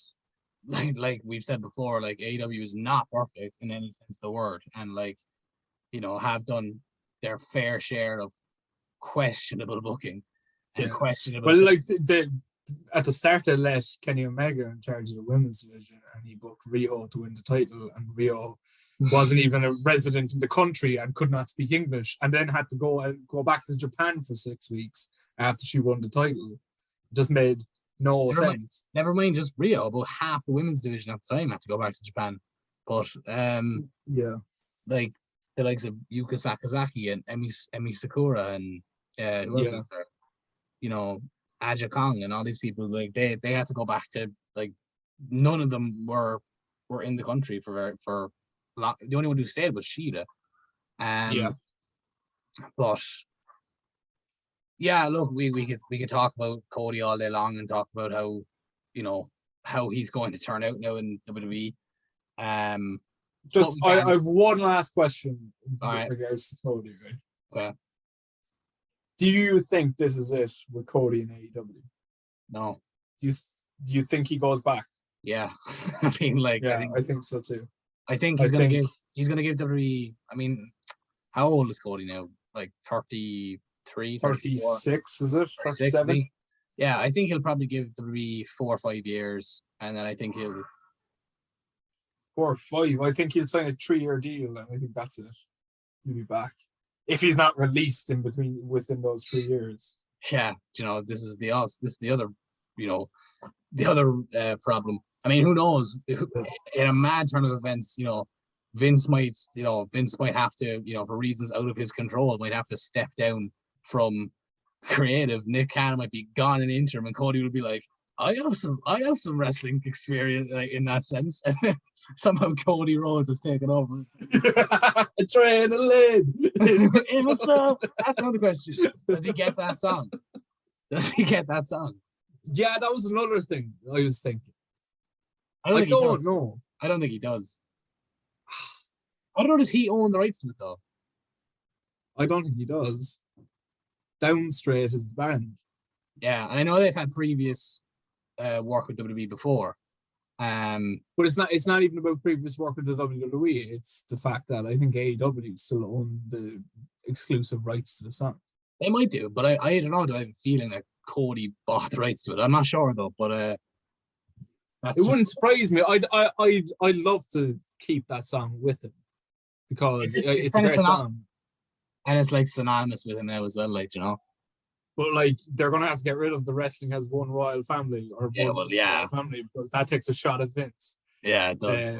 like we've said before, like AEW is not perfect in any sense of the word, and like, you know, have done their fair share of questionable booking and questionable. Well, like at the start, they let Kenny Omega in charge of the women's division, and he booked Rio to win the title, and Rio wasn't even a resident in the country and could not speak English, and then had to go back to Japan for 6 weeks after she won the title. Just made no sense. Never mind just Rio, about half the women's division at the time had to go back to Japan. But like the likes of Yuka Sakazaki and Emi Sakura and who else was there? You know, Aja Kong and all these people, like they had to go back to, like, none of them were in the country for long. The only one who stayed was Shida. But yeah, look, we could talk about Cody all day long and talk about how, you know, how he's going to turn out now in WWE. I have one last question in regards to Cody, right? Okay. Do you think this is it with Cody in AEW? No. Do you think he goes back? Yeah. I mean, like, I think so too. I think he's gonna give WWE. I mean, how old is Cody now? Like 33, 36, is it? 37? Yeah, I think he'll probably give WWE 4 or 5 years, and then I think he'll 4 or 5. I think he'll sign a 3-year deal, and I think that's it. He'll be back if he's not released within those 3 years. Yeah, you know, this is the other, you know, the other problem. I mean, who knows? In a mad turn of events, you know, Vince might have to, you know, for reasons out of his control, might have to step down from creative. Nick Khan might be gone in the interim, and Cody would be like, I have some wrestling experience, like, in that sense. And somehow Cody Rhodes has taken over. Adrenaline in myself. That's another question. Does he get that song? Yeah, that was another thing I was thinking. I don't know. I don't think he does. I don't know. Does he own the rights to it though? I don't think he does. Down Straight is the band. Yeah, and I know they've had previous work with WWE before. But it's not even about previous work with the WWE. It's the fact that I think AEW still own the exclusive rights to the song. They might do, but I don't know. I have a feeling that Cody bought the rights to it. I'm not sure though, but it wouldn't surprise me. I'd love to keep that song with him because it's a great song. And it's like synonymous with him now as well, like, you know. But like they're gonna have to get rid of the wrestling has one royal family or royal family because that takes a shot at Vince. Yeah, it does.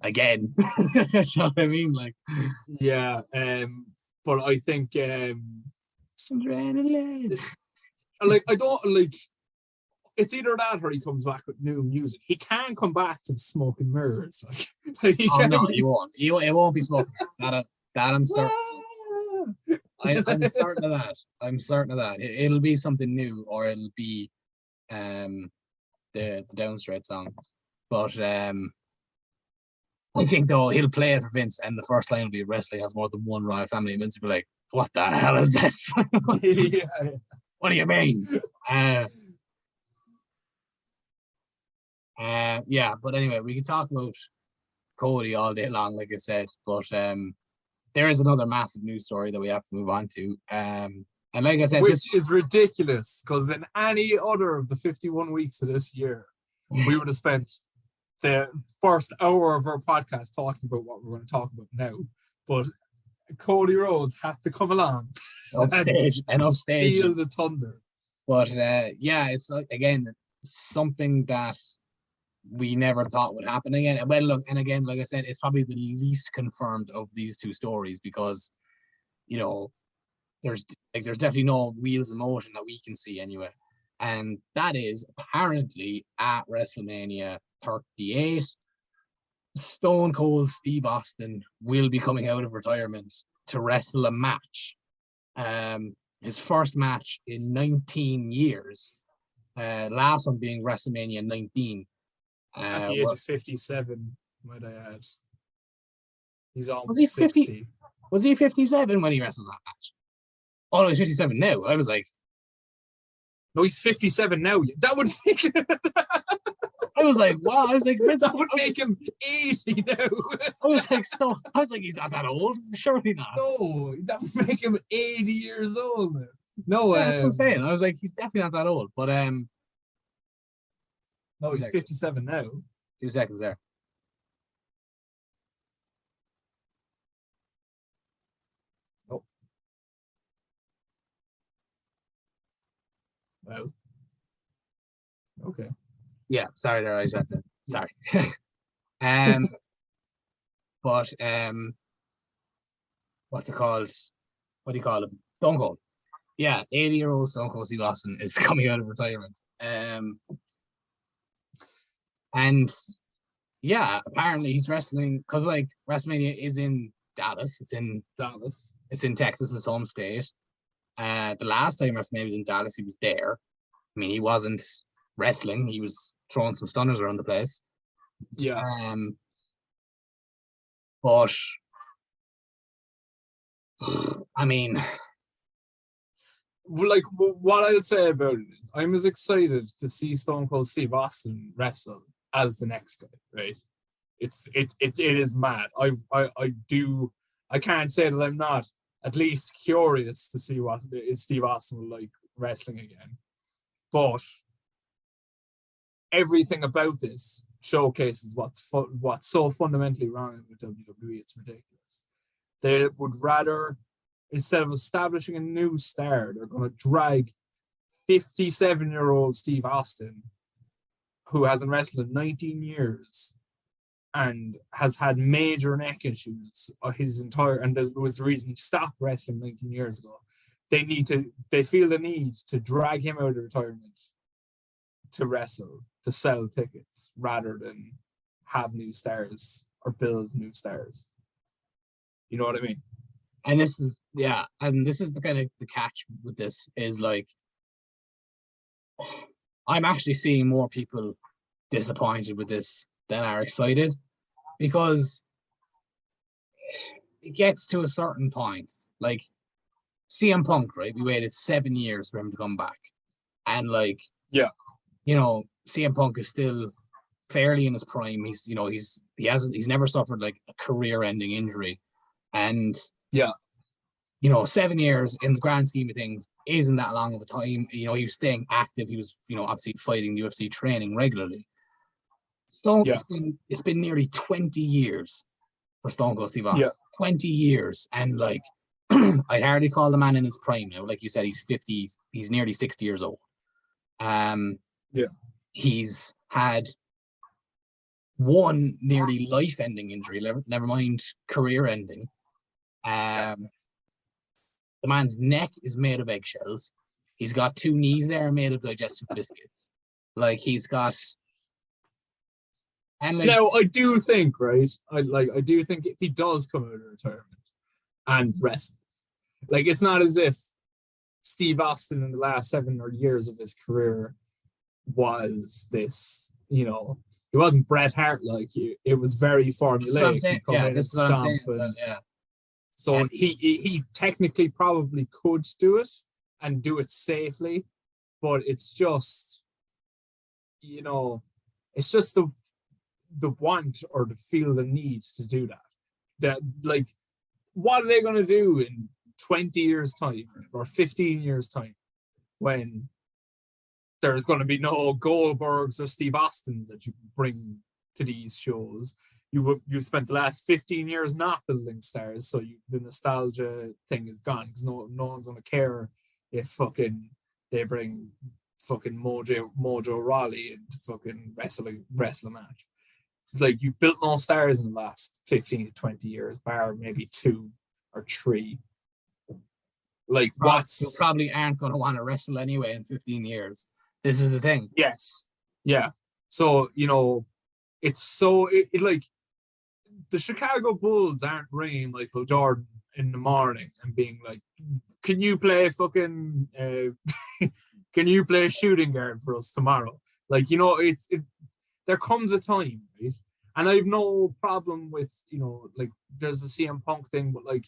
Again. That's what I mean. Like yeah, but I think adrenaline. Like I don't like it's either that or he comes back with new music. He can't come back to Smoke and Mirrors. Like no, he won't. It won't be Smoke and Mirrors. That I'm certain. I'm certain of that. I'm certain of that. It'll be something new, or it'll be the Down Straight song. But I think though he'll play it for Vince, and the first line will be wrestling has more than one royal family. And Vince will be like, "What the hell is this? Yeah. What do you mean?" Yeah, but anyway, we can talk about Cody all day long, like I said. But there is another massive news story that we have to move on to. And like I said, which is ridiculous because in any other of the 51 weeks of this year, we would have spent the first hour of our podcast talking about what we're going to talk about now. But Cody Rhodes had to come along upstage and steal the thunder. But yeah, it's like, again, something that we never thought would happen again. Well, look, and again, like I said, it's probably the least confirmed of these two stories because, you know, there's definitely no wheels of motion that we can see anyway. And that is apparently at WrestleMania 38, Stone Cold Steve Austin will be coming out of retirement to wrestle a match. His first match in 19 years. Last one being WrestleMania 19. At the age of 57, might I add. He's almost 60. Was he 57 when he wrestled that match? Oh, no, he's 57 now. I was like... No, he's 57 now. That would make... I was like, wow. I was like... That would make him 80 now. I was like, he's not that old. Surely not. No, that would make him 80 years old. No, yeah, that's what I'm saying. I was like, he's definitely not that old. But, no, he's 57 now. 2 seconds there. Oh. Well. Okay. Yeah, sorry there. I just had to. Sorry. But what's it called? What do you call him? Stone Cold. Yeah, 80-year-old Stone Cold Steve Austin is coming out of retirement. And yeah, apparently he's wrestling because like WrestleMania is in Dallas. It's in Dallas. It's in Texas, his home state. The last time WrestleMania was in Dallas, he was there. I mean, he wasn't wrestling; he was throwing some stunners around the place. Yeah. But I mean, like what I'll say about it is, I'm as excited to see Stone Cold Steve Austin wrestle as the next guy, right? It is mad. I can't say that I'm not at least curious to see what Steve Austin will like wrestling again. But everything about this showcases what's so fundamentally wrong with WWE. It's ridiculous. They would rather, instead of establishing a new star, they're going to drag 57-year-old Steve Austin, who hasn't wrestled in 19 years and has had major neck issues his entire, and that was the reason he stopped wrestling 19 years ago. They feel the need to drag him out of retirement to wrestle, to sell tickets, rather than have new stars or build new stars. You know what I mean? And this is the kind of the catch with this is like, I'm actually seeing more people disappointed with this than are excited, because it gets to a certain point. Like, CM Punk, right? We waited 7 years for him to come back, and like, yeah, you know, CM Punk is still fairly in his prime. He's, you know, he's never suffered like a career-ending injury, and yeah, you know, 7 years in the grand scheme of things isn't that long of a time. You know, he was staying active. He was, you know, obviously fighting the UFC, training regularly. Stone, yeah, it's been nearly 20 years for Stone Cold Steve yeah, Austin. 20 years, and like, I'd hardly call the man in his prime now. Like you said, he's 50. He's nearly 60 years old. yeah, He's had one nearly life-ending injury. Never mind career-ending. The man's neck is made of eggshells. He's got 2 knees there made of digestive biscuits. Like he's got, and like, now I do think, right? I do think if he does come out of retirement and wrestles, like it's not as if Steve Austin in the last 7 or years of his career was this, you know, it wasn't Bret Hart like you. It was very formulaic. He'd come in and stomp, and yeah. so And he technically probably could do it and do it safely, but it's just, you know, it's just the want or the feel the need to do that. That, like, what are they going to do in 20 years time or 15 years time when there's going to be no Goldbergs or Steve Austins that you can bring to these shows? You've spent the last 15 years not building stars, so the nostalgia thing is gone, because no one's going to care if fucking they bring fucking Mojo Rawley into fucking wrestle a match. Like, you've built no stars in the last 15 to 20 years, bar maybe 2 or 3. Like, you probably aren't going to want to wrestle anyway in 15 years. This is the thing. Yes. Yeah. So, you know, it's so, like, the Chicago Bulls aren't ringing Michael Jordan in the morning and being like, can you play fucking, can you play shooting guard for us tomorrow? Like, you know, there comes a time, right? And I have no problem with, you know, like, there's a CM Punk thing, but like,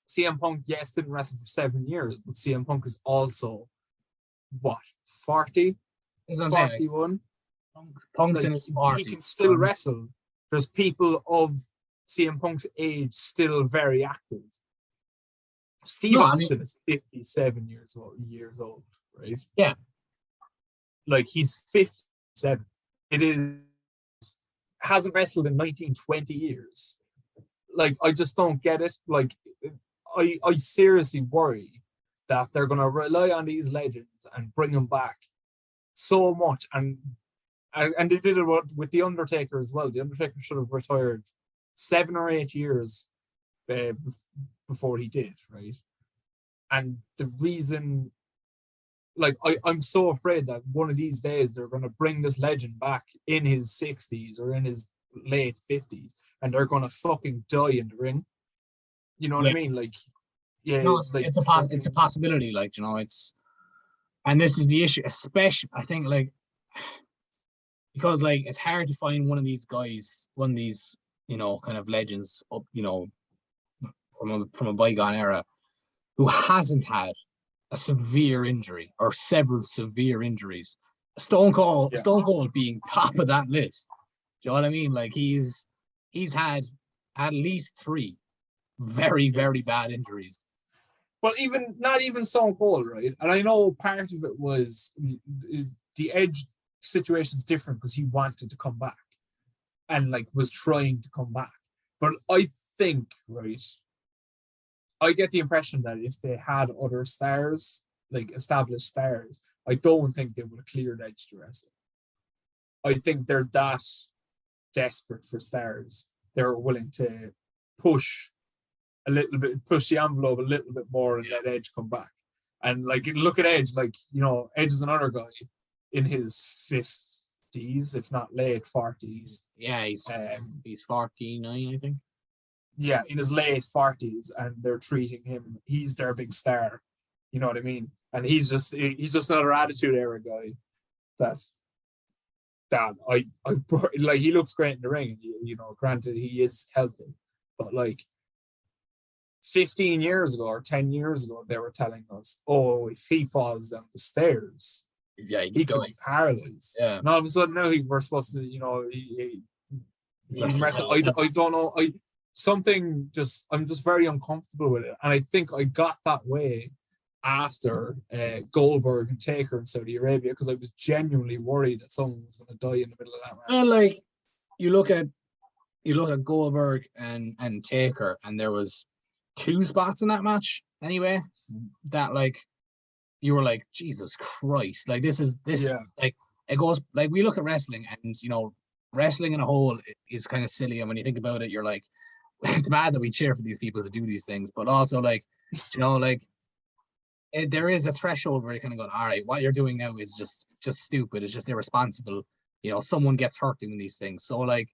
CM Punk, yes, didn't wrestle for 7 years, but CM Punk is also, what, 40? 41? Punk's in his 40s. He can still wrestle. There's people of CM Punk's age still very active. Steve Austin is 57 years old, right? Yeah. Like, he's 57. Hasn't wrestled in 19, 20 years. Like, I just don't get it. Like, I seriously worry that they're going to rely on these legends and bring them back so much. And they did it with The Undertaker as well. The Undertaker should have retired 7 or 8 years before he did, right? And the reason, like, I'm so afraid that one of these days they're going to bring this legend back in his 60s or in his late 50s, and they're going to fucking die in the ring. You know what I mean? Like, yeah, no, like, it's a possibility. Like, you know, and this is the issue, especially, I think, like, because, like, it's hard to find one of these guys, one of these, you know, kind of legends up, you know, from a bygone era, who hasn't had a severe injury or several severe injuries. Stone Cold being top of that list. Do you know what I mean? Like, he's had at least 3 very, very bad injuries. Well, not even Stone Cold, right? And I know part of it was the Edge situation's different because he wanted to come back and, like, was trying to come back. But I think, right, I get the impression that if they had other stars, like established stars, I don't think they would have cleared Edge to wrestle. I think they're that desperate for stars. They're willing to push the envelope a little bit more and let Edge come back. And, like, look at Edge, like, you know, Edge is another guy in his 50s, if not late 40s. Yeah, he's 49, I think. Yeah, in his late 40s, and they're treating him, he's their big star. You know what I mean? And he's just another Attitude Era guy that I like. He looks great in the ring, you know, granted he is healthy, but, like, 15 years ago or 10 years ago, they were telling us, oh, if he falls down the stairs, he could be paralyzed. Yeah. And all of a sudden now we're supposed to, I don't know. I'm just very uncomfortable with it. And I think I got that way after Goldberg and Taker in Saudi Arabia, because I was genuinely worried that someone was going to die in the middle of that match. Well, like you look at Goldberg and Taker, and there was 2 spots in that match anyway that like you were like, Jesus Christ, like this like it goes, like we look at wrestling, and wrestling in a whole is kind of silly, and when you think about it, you're like, it's mad that we cheer for these people to do these things, but also like there is a threshold where you kind of go, all right, what you're doing now is just stupid, it's just irresponsible, someone gets hurt doing these things. So like,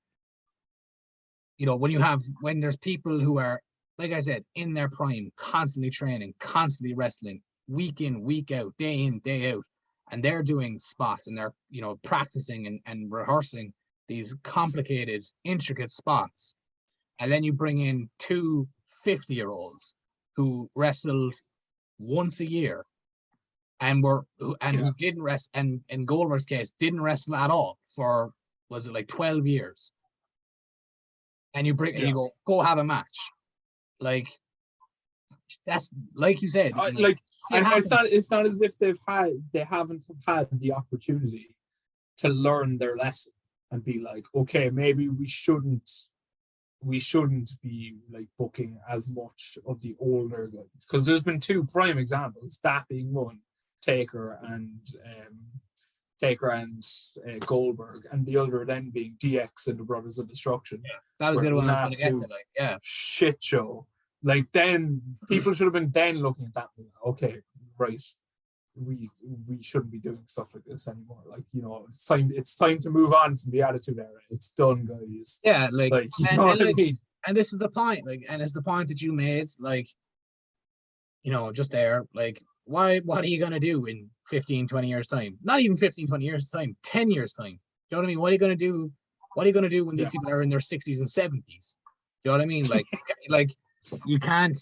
when there's people who are, like I said, in their prime, constantly training, constantly wrestling, week in, week out, day in, day out, and they're doing spots, and they're, practicing and rehearsing these complicated, intricate spots. And then you bring in 2 50-year-olds who wrestled once a year who didn't rest, and in Goldberg's case, didn't wrestle at all for, was it like 12 years? And you and you go have a match. Like, that's, like you said, it's not as if they haven't had the opportunity to learn their lesson and be like, okay, maybe we shouldn't be like booking as much of the older guys, because there's been 2 prime examples, that being one, Taker and Goldberg, and the other then being DX and the Brothers of Destruction. Yeah, that was the other one I was going to get to. Like, yeah, shit show. Like, then people should have been then looking at that. Okay, right, we shouldn't be doing stuff like this anymore. Like, it's time to move on from the Attitude Era. It's done, guys. Yeah, like you know what I mean. And this is the point. Like, and it's the point that you made. Like, just there. Like, what are you gonna do in 15, 20 years time? Not even 15, 20 years time. 10 years time. Do you know what I mean? What are you gonna do? What are you gonna do when these people are in their 60s and 70s? Do you know what I mean? Like, you can't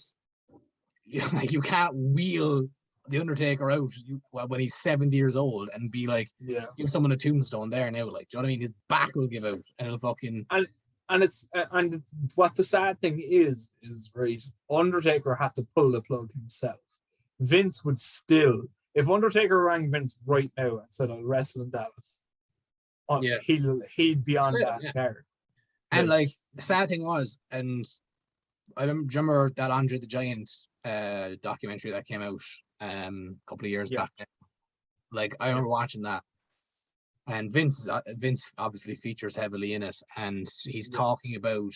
wheel the Undertaker out when he's 70 years old and be like, give someone a tombstone there now. Like, do you know what I mean? His back will give out, and it'll fucking. And what the sad thing is right, Undertaker had to pull the plug himself. Vince would still, if Undertaker rang Vince right now and said, I'll wrestle in Dallas, he'd be on that card. And like, the sad thing was, and I remember that Andre the Giant documentary that came out a couple of years back. Like, I remember watching that, and Vince obviously features heavily in it, and he's talking about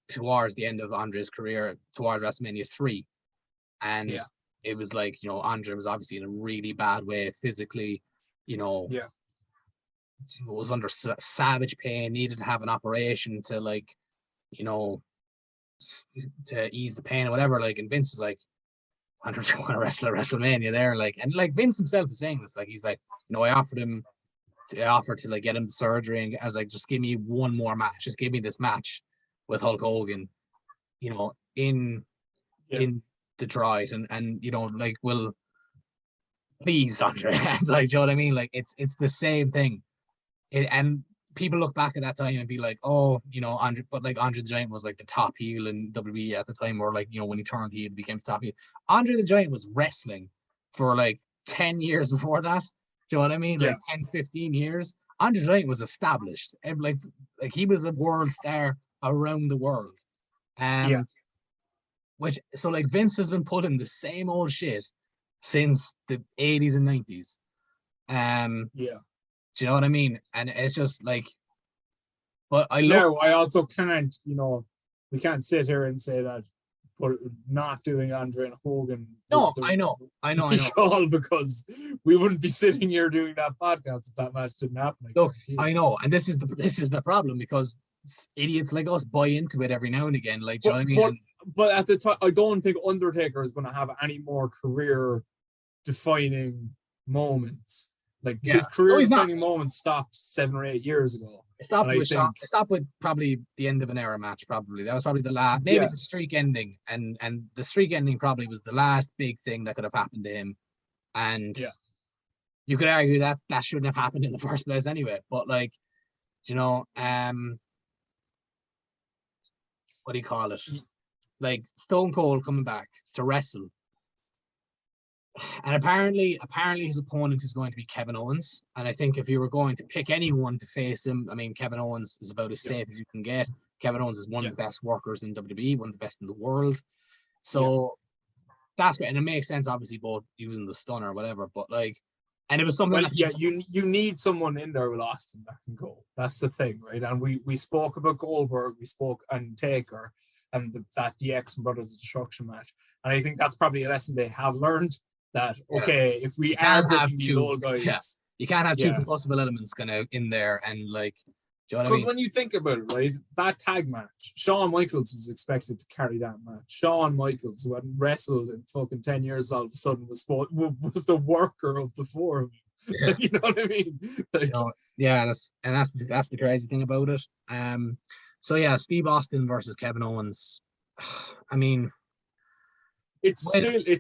towards the end of Andre's career, towards WrestleMania 3, and it was like, Andre was obviously in a really bad way physically, was under savage pain, needed to have an operation to, like, to ease the pain or whatever. Like, and Vince was like, I don't want to wrestle at WrestleMania there. Like, and like Vince himself is saying this, like, he's like, I offered to like get him the surgery, and I was like, just give me one more match, just give me this match with Hulk Hogan, in Detroit, and like, will please, Andre. Like, do you know what I mean? Like, it's the same thing. And people look back at that time and be like, oh, Andre, but like, Andre the Giant was like the top heel in WWE at the time, or like, when he turned heel, became the top heel. Andre the Giant was wrestling for like 10 years before that. Do you know what I mean? Like 10, 15 years. Andre the Giant was established. And like he was a world star around the world. So like, Vince has been putting the same old shit since the 80s and 90s. Do you know what I mean? And it's just like, but I also can't, we can't sit here and say that, but not doing Andre and Hogan. No, I know. Because we wouldn't be sitting here doing that podcast if that match didn't happen. Look, I know, and this is the problem, because idiots like us buy into it every now and again. Like, do you know what I mean? But at the time, I don't think Undertaker is going to have any more career-defining moments Like his career defining moment stopped 7 or 8 years ago. It stopped with probably the end of an era match. Probably that was probably the last, maybe the streak ending, and the streak ending probably was the last big thing that could have happened to him. And you could argue that shouldn't have happened in the first place anyway. But like, you know, what do you call it? Like Stone Cold coming back to wrestle. And apparently his opponent is going to be Kevin Owens. And I think if you were going to pick anyone to face him, I mean, Kevin Owens is about as safe as you can get. Kevin Owens is one of the best workers in WWE, one of the best in the world. So that's great. And it makes sense, obviously, both using the stunner or whatever. But like, and it was something. Well, you need someone in there with Austin that can go. That's the thing, right? And we spoke about Goldberg, we spoke and Taker, and that DX and Brothers of Destruction match. And I think that's probably a lesson they have learned. That if we are bringing these old guys, you can't have two combustible elements kind of in there, and like, do you know what I mean? Because when you think about it, right, that tag match, Shawn Michaels was expected to carry that match. Shawn Michaels, who hadn't wrestled in fucking 10 years, all of a sudden was the worker of the four of them. Yeah. You know what I mean? Like, that's the crazy thing about it. So yeah, Steve Austin versus Kevin Owens. I mean. It's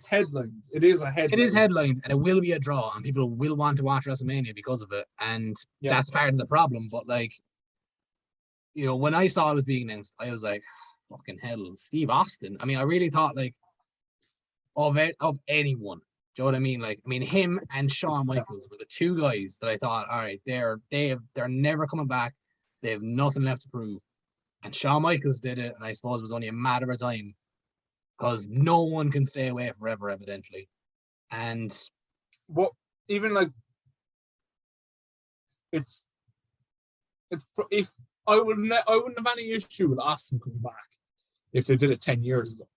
headlines. It is a headline. It is headlines, and it will be a draw, and people will want to watch WrestleMania because of it, and that's part of the problem. But like, you know, when I saw it was being announced, I was like, "Fucking hell, Steve Austin!" I mean, I really thought like of anyone. Do you know what I mean? Like, I mean, him and Shawn Michaels were the two guys that I thought, all right, they're never coming back. They have nothing left to prove, and Shawn Michaels did it, and I suppose it was only a matter of time. Because no one can stay away forever, evidently. And even like it's if I wouldn't have any issue with Austin coming back if they did it 10 years ago.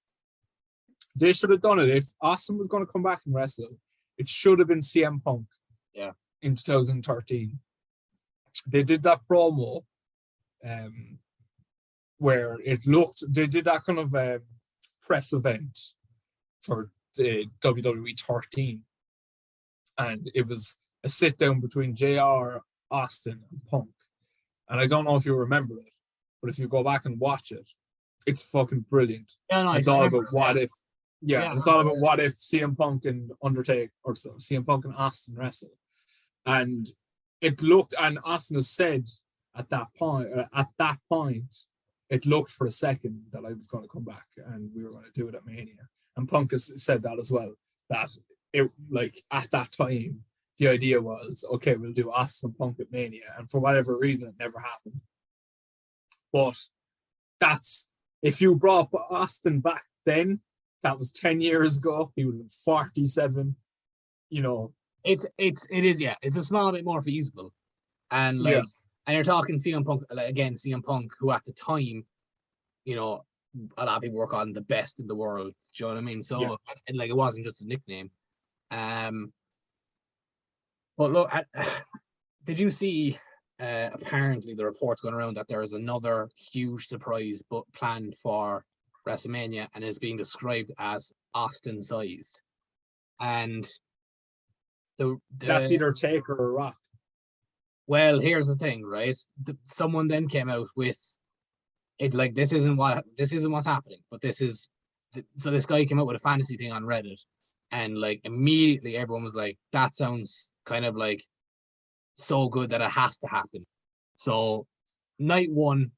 They should have done it. If Austin was going to come back and wrestle, it should have been CM Punk. Yeah. In 2013. They did that promo where they did that kind of press event for the WWE 13, and it was a sit down between JR, Austin, and Punk. And I don't know if you remember it, but if you go back and watch it, it's fucking brilliant. It's all about what if. It's all about what if CM Punk and CM Punk and Austin wrestle, and it looked. And Austin has said at that point. It looked for a second that I was going to come back and we were going to do it at Mania. And Punk has said that as well, that it, like, at that time, the idea was, okay, we'll do Austin and Punk at Mania. And for whatever reason, it never happened. But if you brought Austin back then, that was 10 years ago, he would have been 47, you know. It's a small bit more feasible. And like, and you're talking CM Punk, again, CM Punk, who at the time, you know, a lot of people were calling the best in the world. Do you know what I mean? So, and like, it wasn't just a nickname. But look, did you see, apparently the reports going around that there is another huge surprise but planned for WrestleMania, and it's being described as Austin-sized. And that's either Taker or Rock. Well, here's the thing, right? Someone then came out with it like this isn't what's happening, but this guy came out with a fantasy thing on Reddit, and like immediately everyone was like, that sounds kind of like so good that it has to happen. So night one,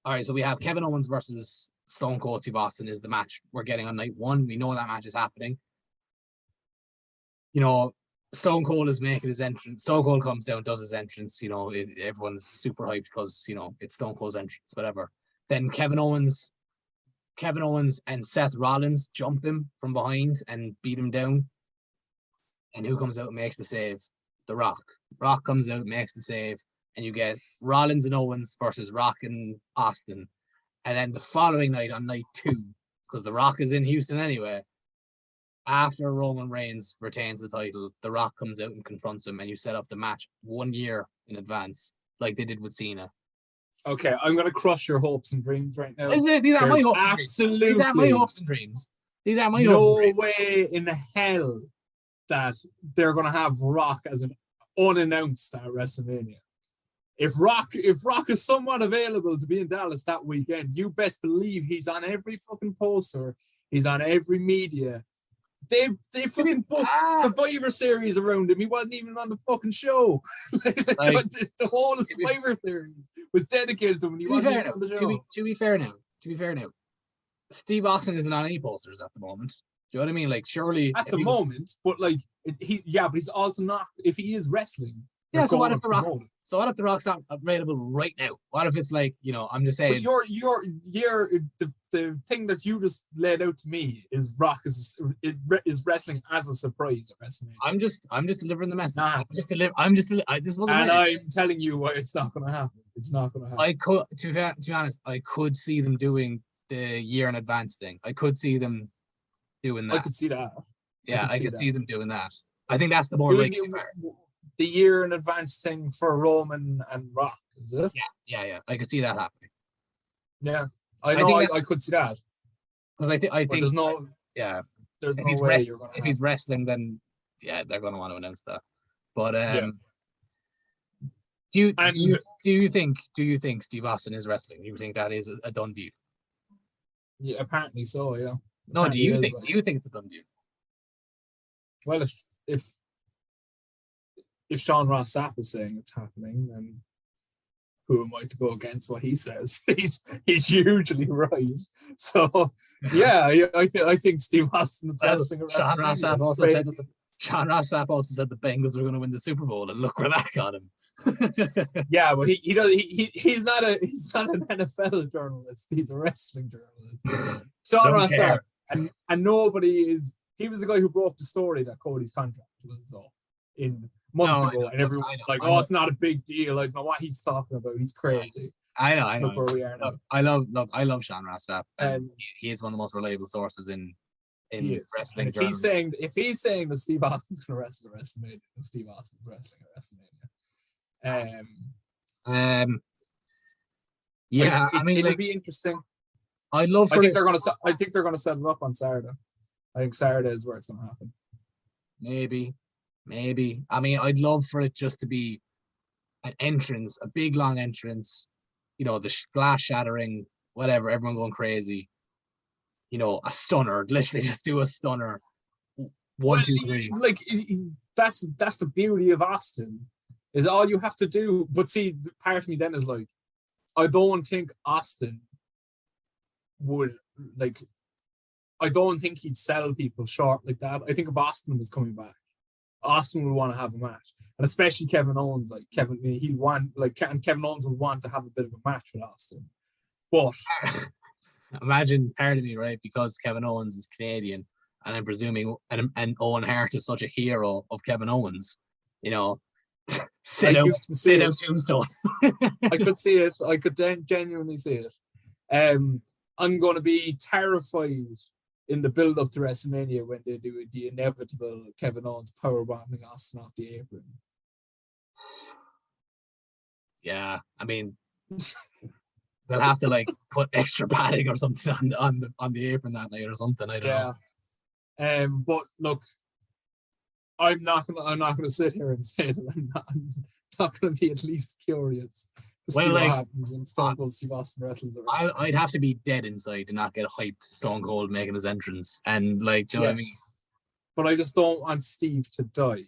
all right, so we have Kevin Owens versus Stone Cold Steve Austin is the match we're getting on night one. We know that match is happening. You know, Stone Cold is making his entrance. Stone Cold comes down, does his entrance. You know, everyone's super hyped because, you know, it's Stone Cold's entrance, whatever. Then Kevin Owens and Seth Rollins jump him from behind and beat him down. And who comes out and makes the save? The Rock. Rock comes out, makes the save, and you get Rollins and Owens versus Rock and Austin. And then the following night, on night two, because The Rock is in Houston anyway, after Roman Reigns retains the title, The Rock comes out and confronts him, and you set up the match 1 year in advance, like they did with Cena. Okay, I'm going to crush your hopes and dreams right now. These are my hopes and dreams. These are my hopes and dreams. No way in hell that they're going to have Rock as an unannounced at WrestleMania. If Rock is somewhat available to be in Dallas that weekend, you best believe he's on every fucking poster. He's on every media. They fucking booked Survivor Series around him. He wasn't even on the fucking show. The whole of Survivor Series was dedicated to him. He wasn't even on the show. To be fair now, Steve Austin isn't on any posters at the moment. Do you know what I mean? Like, surely at the moment, but like but he's also not. If he is wrestling, yeah. So what if the Rock's not available right now? What if it's like, I'm just saying. But the thing that you just laid out to me is Rock is wrestling as a surprise at WrestleMania. I'm just delivering the message. Nah. This wasn't. And I'm telling you why it's not going to happen. It's not going to happen. I could, to be honest, I could see them doing the year in advance thing. I could see them doing that. I could see that. Yeah, I could see them doing that. I think that's the more likely part. The year in advance thing for Roman and Rock, is it? Yeah. I could see that happening. Yeah, I could see that. Because I think there's no. Yeah. There's no way you're going to. If he's wrestling, then yeah, they're going to want to announce that. But do you think Steve Austin is wrestling? Do you think that is a done deal? Yeah, apparently so. Yeah. No, do you think it's a done deal? Well, if Sean Ross Sapp is saying it's happening, then who am I to go against what he says? He's usually right. So yeah, I think Steve Austin is wrestling. Sean Ross Sapp also said the Bengals were going to win the Super Bowl, and look where that got him. Yeah, but he's not an NFL journalist. He's a wrestling journalist. Sean Ross Sapp, and nobody is. He was the guy who broke the story that Cody's contract was up in months ago, and everyone was like, "Oh, it's not a big deal." I don't know what he's talking about. He's crazy. I know. Look where we are now. I love Sean Ross Sapp. He is one of the most reliable sources in wrestling. If he's saying that Steve Austin's going to wrestle at WrestleMania, then Steve Austin's wrestling at WrestleMania. Yeah, it'll be interesting. I think they're going to set it up on Saturday. I think Saturday is where it's going to happen. Maybe. I mean, I'd love for it just to be an entrance, a big long entrance. The glass shattering, whatever. Everyone going crazy. A stunner. Literally, just do a stunner. 1, 2, 3. Like that's the beauty of Austin. Is all you have to do. But see, part of me then is like, I don't think Austin would like. I don't think he'd sell people short like that. I think if Austin was coming back, Austin would want to have a match, and especially Kevin Owens. Like Kevin Owens would want to have a bit of a match with Austin. But imagine, pardon me, right? Because Kevin Owens is Canadian, and I'm presuming, and Owen Hart is such a hero of Kevin Owens. Sit out Tombstone. I could see it. I could genuinely see it. I'm going to be terrified in the build-up to WrestleMania when they do the inevitable Kevin Owens powerbombing Austin off the apron. Yeah, I mean, they'll have to put extra padding or something on the apron that night or something. I don't know. But look, I'm not gonna sit here and say that I'm not gonna be at least curious to see what happens when Stone Cold Steve Austin wrestles. I'd have to be dead inside to not get hyped Stone Cold making his entrance, and do you know what I mean? But I just don't want Steve to die.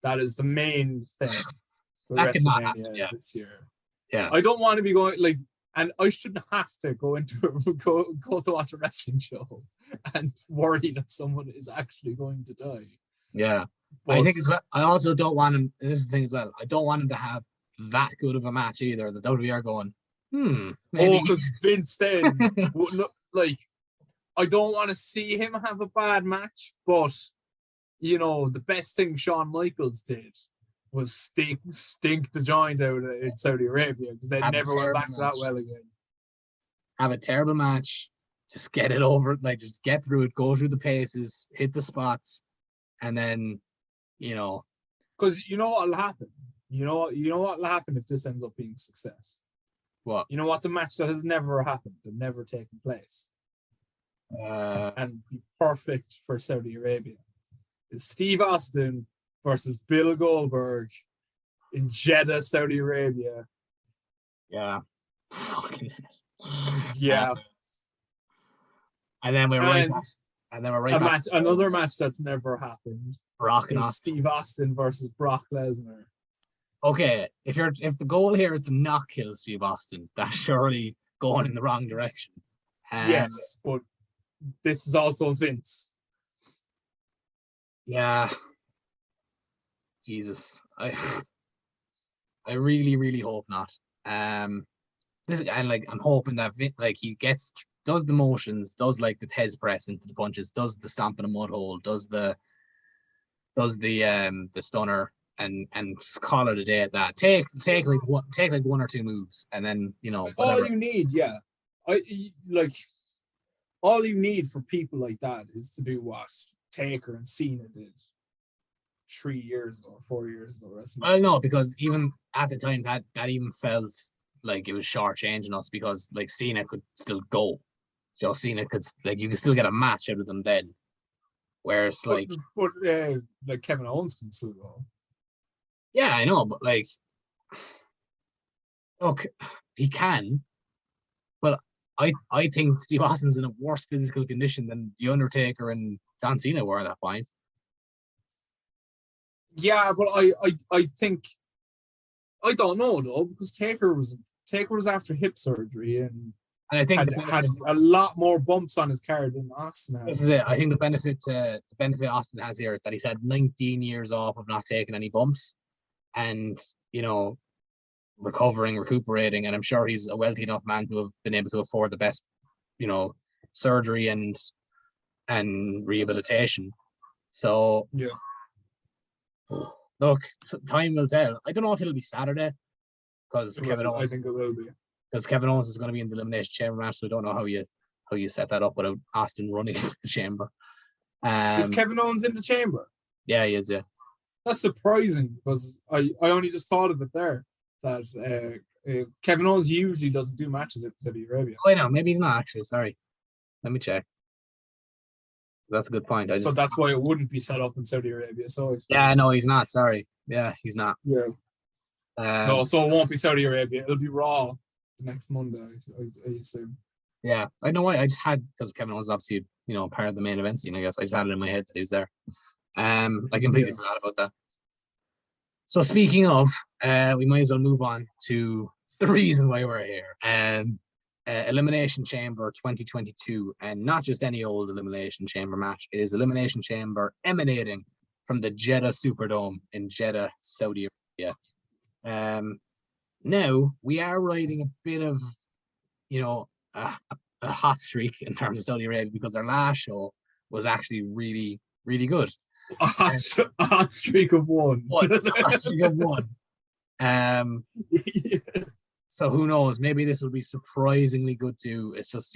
That is the main thing for that WrestleMania this year. Yeah, I don't want to be going and I shouldn't have to go to watch a wrestling show and worry that someone is actually going to die. Yeah, but I think as well. I also don't want him. This is the thing as well. I don't want him to have that good of a match either. The WWE are going, maybe. Because Vince then, I don't want to see him have a bad match. But the best thing Shawn Michaels did was stink the joint out in Saudi Arabia because they never went back to that well again. Have a terrible match. Just get it over. Just get through it. Go through the paces. Hit the spots. And then, because you know what'll happen. You know what'll happen if this ends up being a success. What? You know what's a match that has never happened and never taken place, and be perfect for Saudi Arabia. Is Steve Austin versus Bill Goldberg in Jeddah, Saudi Arabia. Yeah. Fucking yeah. And then we're right back. And then we're right back. Another match that's never happened. Brock and is Steve Austin versus Brock Lesnar. Okay, if the goal here is to not kill Steve Austin, that's surely going in the wrong direction. Yes, but this is also Vince. Yeah. Jesus. I really, really hope not. I'm hoping that like he does the motions, does like the Tez press into the punches, does the stomp in a mud hole, does the stunner, and call it a day at that. Take like one or two moves, and then whatever. All you need, yeah. All you need for people like that is to do what Taker and Cena did 3 years ago or 4 years ago. Well, no, because even at the time that even felt like it was shortchanging us, because like Cena could still go. Cena could, like, you could still get a match out of them then. Whereas like Kevin Owens can still go. Yeah, I know, but like, okay, he can, but I think Steve Austin's in a worse physical condition than The Undertaker and John Cena were at that point. Yeah, but I think, I don't know though, because Taker was after hip surgery and I think had a lot more bumps on his card than Austin had. This is it. I think the benefit Austin has here is that he's had 19 years off of not taking any bumps, and recuperating, and I'm sure he's a wealthy enough man to have been able to afford the best, surgery and rehabilitation. So yeah, look, time will tell. I don't know if it'll be Saturday, because Kevin Owens. I think it will be. Because Kevin Owens is going to be in the Elimination Chamber match, so I don't know how you set that up without Austin running into the chamber. Is Kevin Owens in the chamber? Yeah, he is. Yeah, that's surprising, because I only just thought of it there, that Kevin Owens usually doesn't do matches in Saudi Arabia. Oh, I know. Maybe he's not actually. Sorry, let me check. That's a good point. So that's why it wouldn't be set up in Saudi Arabia. So yeah, no, he's not. Sorry. Yeah, he's not. Yeah. No, so it won't be Saudi Arabia. It'll be Raw the next Monday, I assume. Yeah, I know why. I just had, because Kevin was obviously part of the main event scene. I guess I just had it in my head that he was there. I completely forgot about that. So speaking of, we might as well move on to the reason why we're here. Elimination Chamber 2022, and not just any old Elimination Chamber match. It is Elimination Chamber emanating from the Jeddah Superdome in Jeddah, Saudi Arabia. Now we are riding a bit of, a hot streak in terms of Saudi Arabia, because their last show was actually really, really good. A hot streak of one. A hot streak of one. Yeah. So who knows? Maybe this will be surprisingly good too. It's just,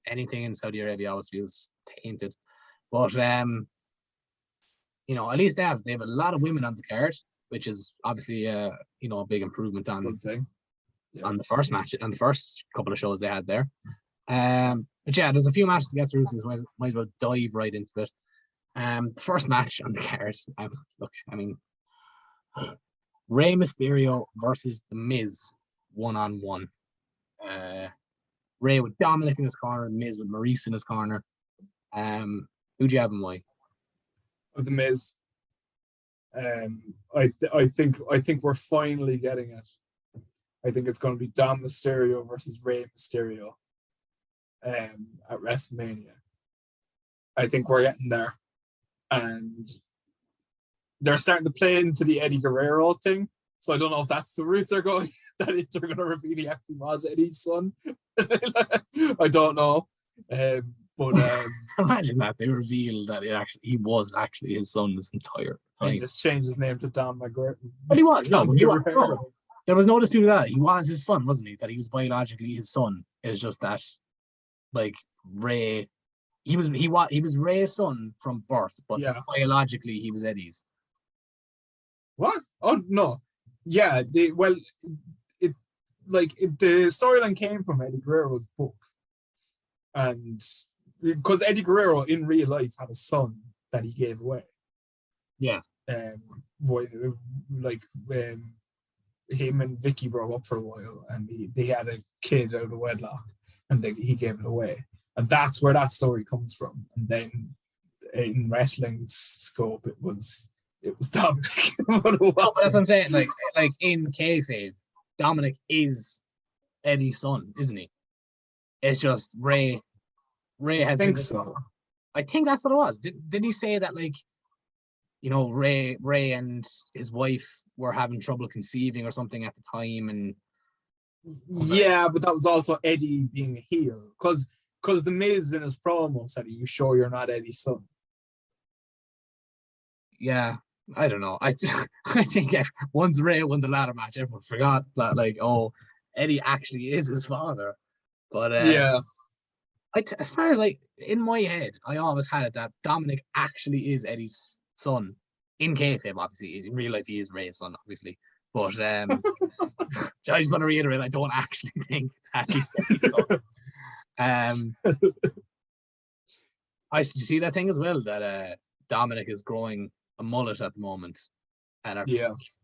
anything in Saudi Arabia always feels tainted. But at least they have a lot of women on the card, which is obviously a big improvement on the first match, on the first couple of shows they had there. But yeah, there's a few matches to get through, so might as well dive right into it. The first match on the card, Rey Mysterio versus The Miz, 1-on-1. Rey with Dominic in his corner, Miz with Maurice in his corner. Who'd you have and why? Of The Miz. I think we're finally getting it. I think it's going to be Dom Mysterio versus Rey Mysterio at WrestleMania. I think we're getting there. And they're starting to play into the Eddie Guerrero thing. So I don't know if that's the route they're going, that they're going to reveal he actually was Eddie's son. I don't know. But imagine that they revealed that he was actually his son this entire time. He just changed his name to Don McGuire. But he was. No, there was no dispute with that. He was his son, wasn't he? That he was biologically his son. It's just that, like, Rey, he was Rey's son from birth, but biologically he was Eddie's. What? Oh no, yeah. The storyline came from Eddie Guerrero's book, and because Eddie Guerrero in real life had a son that he gave away. Yeah. him and Vicky broke up for a while, and they had a kid out of wedlock, and he gave it away, and that's where that story comes from. And then in wrestling's scope, it was Dominic. But that's what I'm saying. Like in kayfabe, Dominic is Eddie's son, isn't he? It's just Ray has. I think so. I think that's what it was. Did he say that, like, you know, Ray and his wife were having trouble conceiving or something at the time? And yeah, but that was also Eddie being a heel, because the Miz in his promo said, "Are you sure you're not Eddie's son?" Yeah, I don't know. I think once Ray won the ladder match, everyone forgot that, like, oh, Eddie actually is his father. But yeah. As far as, like, in my head, I always had it that Dominic actually is Eddie's son in kayfabe. Obviously, in real life, he is Ray's son, obviously. But I just want to reiterate, I don't actually think that he's Eddie's son. I see that thing as well, that Dominic is growing a mullet at the moment, and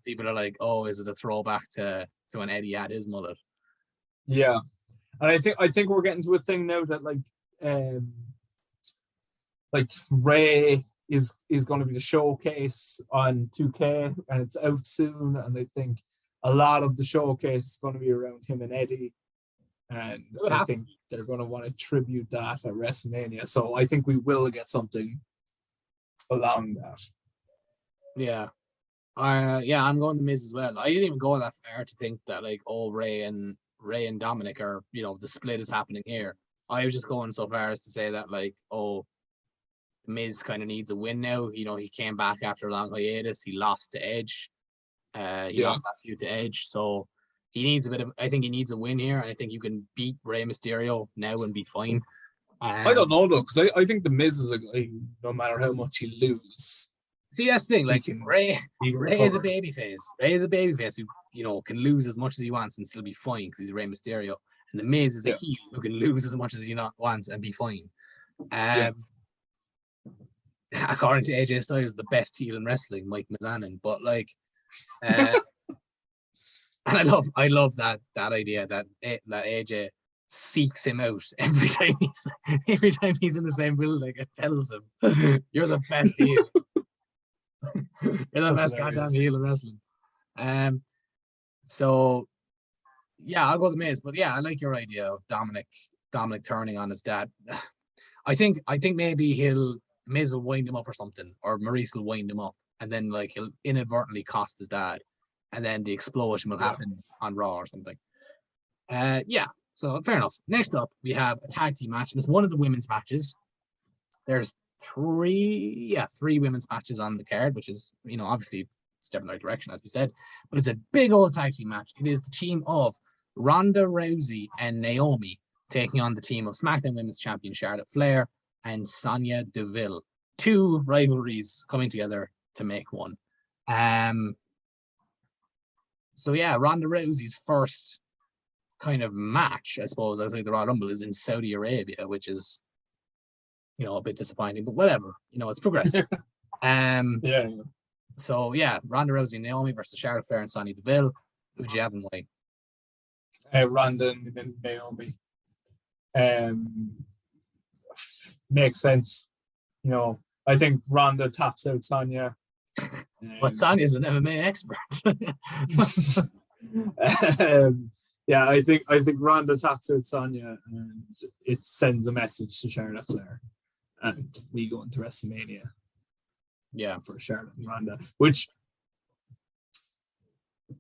people are like, "Oh, is it a throwback to when Eddie had his mullet?" Yeah. And I think we're getting to a thing now that like Ray is going to be the showcase on 2K, and it's out soon. And I think a lot of the showcase is going to be around him and Eddie, and I think they're going to want to tribute that at WrestleMania. So I think we will get something along that. Yeah. I'm going the Miz as well. I didn't even go that far to think that, like, oh, Ray and Dominic are, you know, the split is happening here. I was just going so far as to say that, like, oh, Miz kind of needs a win now. You know, he came back after a long hiatus. He lost to Edge. He lost that feud to Edge. So he needs I think he needs a win here. And I think you can beat Rey Mysterio now and be fine. I don't know, though, because I think the Miz is a guy, no matter how much he loses. See, that's the thing. Like, Ray is a babyface. Ray is a babyface who, you know, can lose as much as he wants and still be fine because he's Rey Mysterio. And the Miz is a heel who can lose as much as he wants and be fine. According to AJ Styles, the best heel in wrestling, Mike Mizanin. But, like, and I love that idea that AJ seeks him out every time he's in the same building and tells him, "You're the best heel." You're the best goddamn heel in wrestling. So yeah, I'll go the Miz, but yeah, I like your idea of Dominic turning on his dad. I think maybe Miz will wind him up or something, or Maurice will wind him up, and then, like, he'll inadvertently cost his dad, and then the explosion will happen on Raw or something. So fair enough. Next up, we have a tag team match, and it's one of the women's matches. There's three women's matches on the card, which is, you know, obviously step in the right direction, as we said, but it's a big old tag team match. It is the team of Ronda Rousey and Naomi taking on the team of SmackDown Women's Champion Charlotte Flair and Sonya Deville. Two rivalries coming together to make one. So yeah, Ronda Rousey's first kind of match, I suppose, outside the Royal Rumble, is in Saudi Arabia, which is, you know, a bit disappointing, but whatever. You know, it's progressive. So yeah, Ronda Rousey and Naomi versus Charlotte Flair and Sonya Deville. Who do you have and why? Ronda and Naomi. Makes sense. You know, I think Ronda taps out Sonya. But Sonya's an MMA expert. I think Ronda taps out Sonya, and it sends a message to Charlotte Flair, and we go into WrestleMania. Yeah, for Charlotte and Ronda, which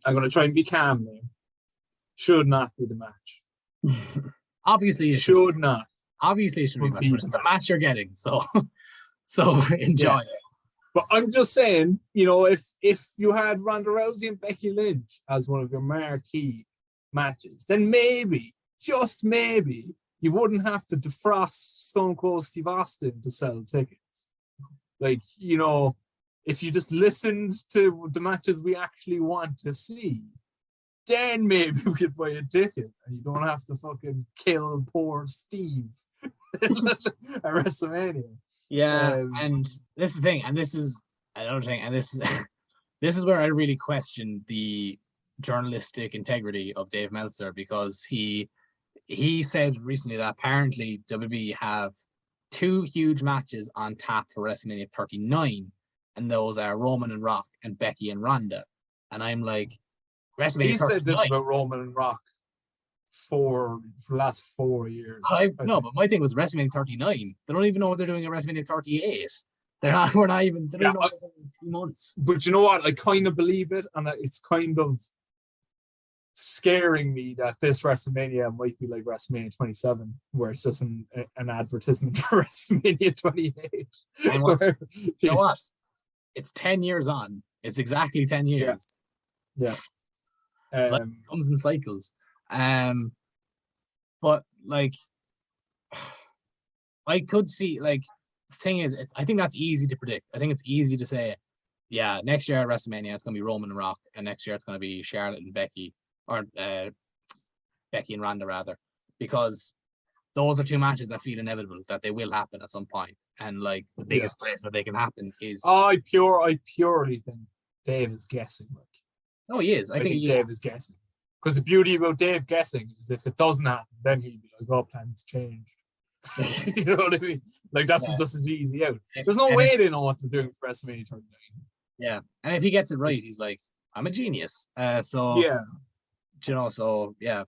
I'm going to try and be calm now. Should not be the match. Obviously, it should not. Obviously, it should be the match. It's the match you're getting, so enjoy it. But I'm just saying, you know, if you had Ronda Rousey and Becky Lynch as one of your marquee matches, then maybe, just maybe, you wouldn't have to defrost Stone Cold Steve Austin to sell tickets. Like, you know, if you just listened to the matches we actually want to see, then maybe we could buy a ticket and you don't have to fucking kill poor Steve at WrestleMania. Yeah, and this is the thing, and this is another thing, and this is where I really question the journalistic integrity of Dave Meltzer, because he said recently that apparently WWE have 2 huge matches on tap for WrestleMania 39, and those are Roman and Rock and Becky and Ronda. And I'm like, WrestleMania He 39? said this about Roman and Rock for the last 4 years. No, but my thing was WrestleMania 39. They don't even know what they're doing at WrestleMania 38. They don't know what they're doing in 2 months. But you know what? I kind of believe it, and it's kind of scaring me that this WrestleMania might be like WrestleMania 27, where it's just an advertisement for WrestleMania 28. You know what? It's 10 years on. It's exactly 10 years. Yeah. It comes in cycles. But like, I could see, like, the thing is, I think that's easy to predict. I think it's easy to say, yeah, next year at WrestleMania it's going to be Roman and Rock, and next year it's going to be Charlotte and Becky, or Becky and Ronda rather, because those are 2 matches that feel inevitable, that they will happen at some point. And like, the biggest place that they can happen is. I purely think Dave is guessing. Like, oh, he is. I think Dave is guessing. Because the beauty about Dave guessing is if it doesn't happen, then he'd be like, "Oh, plans changed." You know what I mean? Like, that's just as easy out. There's no way they know what they're doing for WrestleMania 39. Yeah, and if he gets it right, he's like, "I'm a genius." So yeah, you know, so yeah,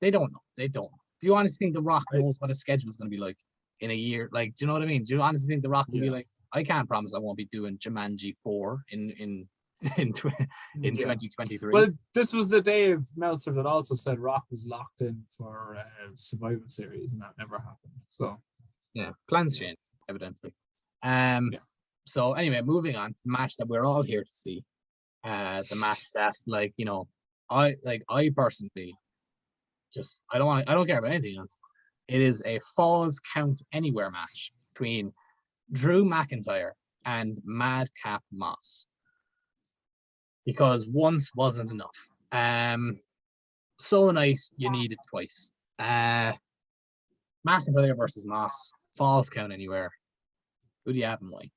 they don't know. They don't. Do you honestly think The Rock knows what his schedule is going to be like in a year? Like, do you know what I mean? Do you honestly think The Rock will be like, I can't promise I won't be doing Jumanji 4 in 2023. Well, this was the Dave Meltzer that also said Rock was locked in for Survivor Series, and that never happened. So yeah, plans change evidently. So anyway, moving on to the match that we're all here to see. The match that, like, you know, I personally I don't care about anything else. It is a Falls Count Anywhere match between Drew McIntyre and Madcap Moss, because once wasn't enough. So nice you need it twice. McIntyre versus Moss, Falls Count Anywhere. Who do you have and why?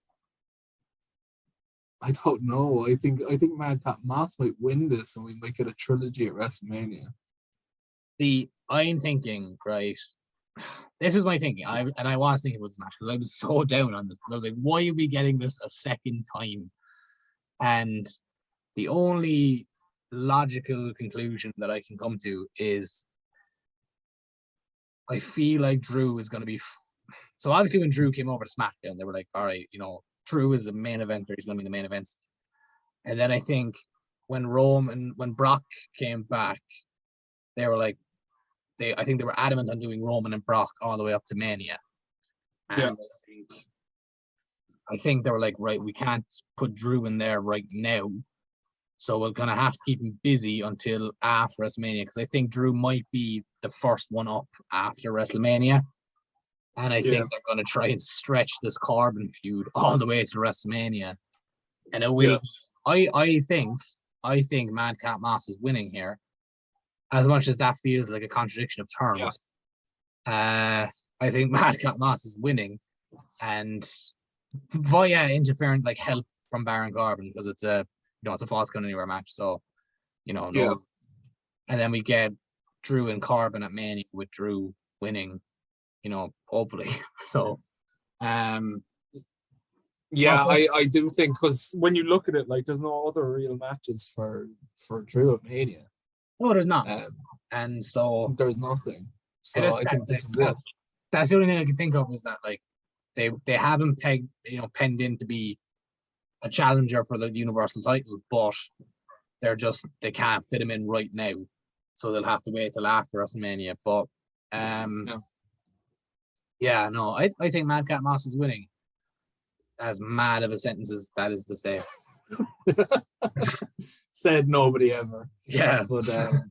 I don't know. I think Madcap Moss might win this, and we might get a trilogy at WrestleMania. See, I'm thinking, right? This is my thinking. I was thinking about this match because I was so down on this, because I was like, why are we getting this a second time? And the only logical conclusion that I can come to is, I feel like Drew is going to be. So obviously, when Drew came over to SmackDown, they were like, all right, you know, Drew is a main eventer. He's going to be the main event. And then I think when Brock came back, they were like, I think they were adamant on doing Roman and Brock all the way up to Mania. And I think they were like, right, we can't put Drew in there right now, so we're gonna have to keep him busy until after WrestleMania, because I think Drew might be the first one up after WrestleMania, and I think they're gonna try and stretch this Corbin feud all the way to WrestleMania, and it will. I think Madcap Moss is winning here, as much as that feels like a contradiction of terms. I think Madcap Moss is winning, and via interference, like help from Baron Corbin, because it's a Falls Count Anywhere match. So, you know, and then we get Drew and Corbin at Mania, with Drew winning, you know, hopefully. So, I do think, because when you look at it, like, there's no other real matches for Drew at Mania. No, there's not. And so there's nothing. So I think this is it. That's the only thing I can think of, is that, like, they haven't penned in to be a challenger for the Universal title, but they can't fit him in right now, so they'll have to wait till after WrestleMania. But I think Madcap Moss is winning. As mad of a sentence as that is to say. Said nobody ever. Yeah, but I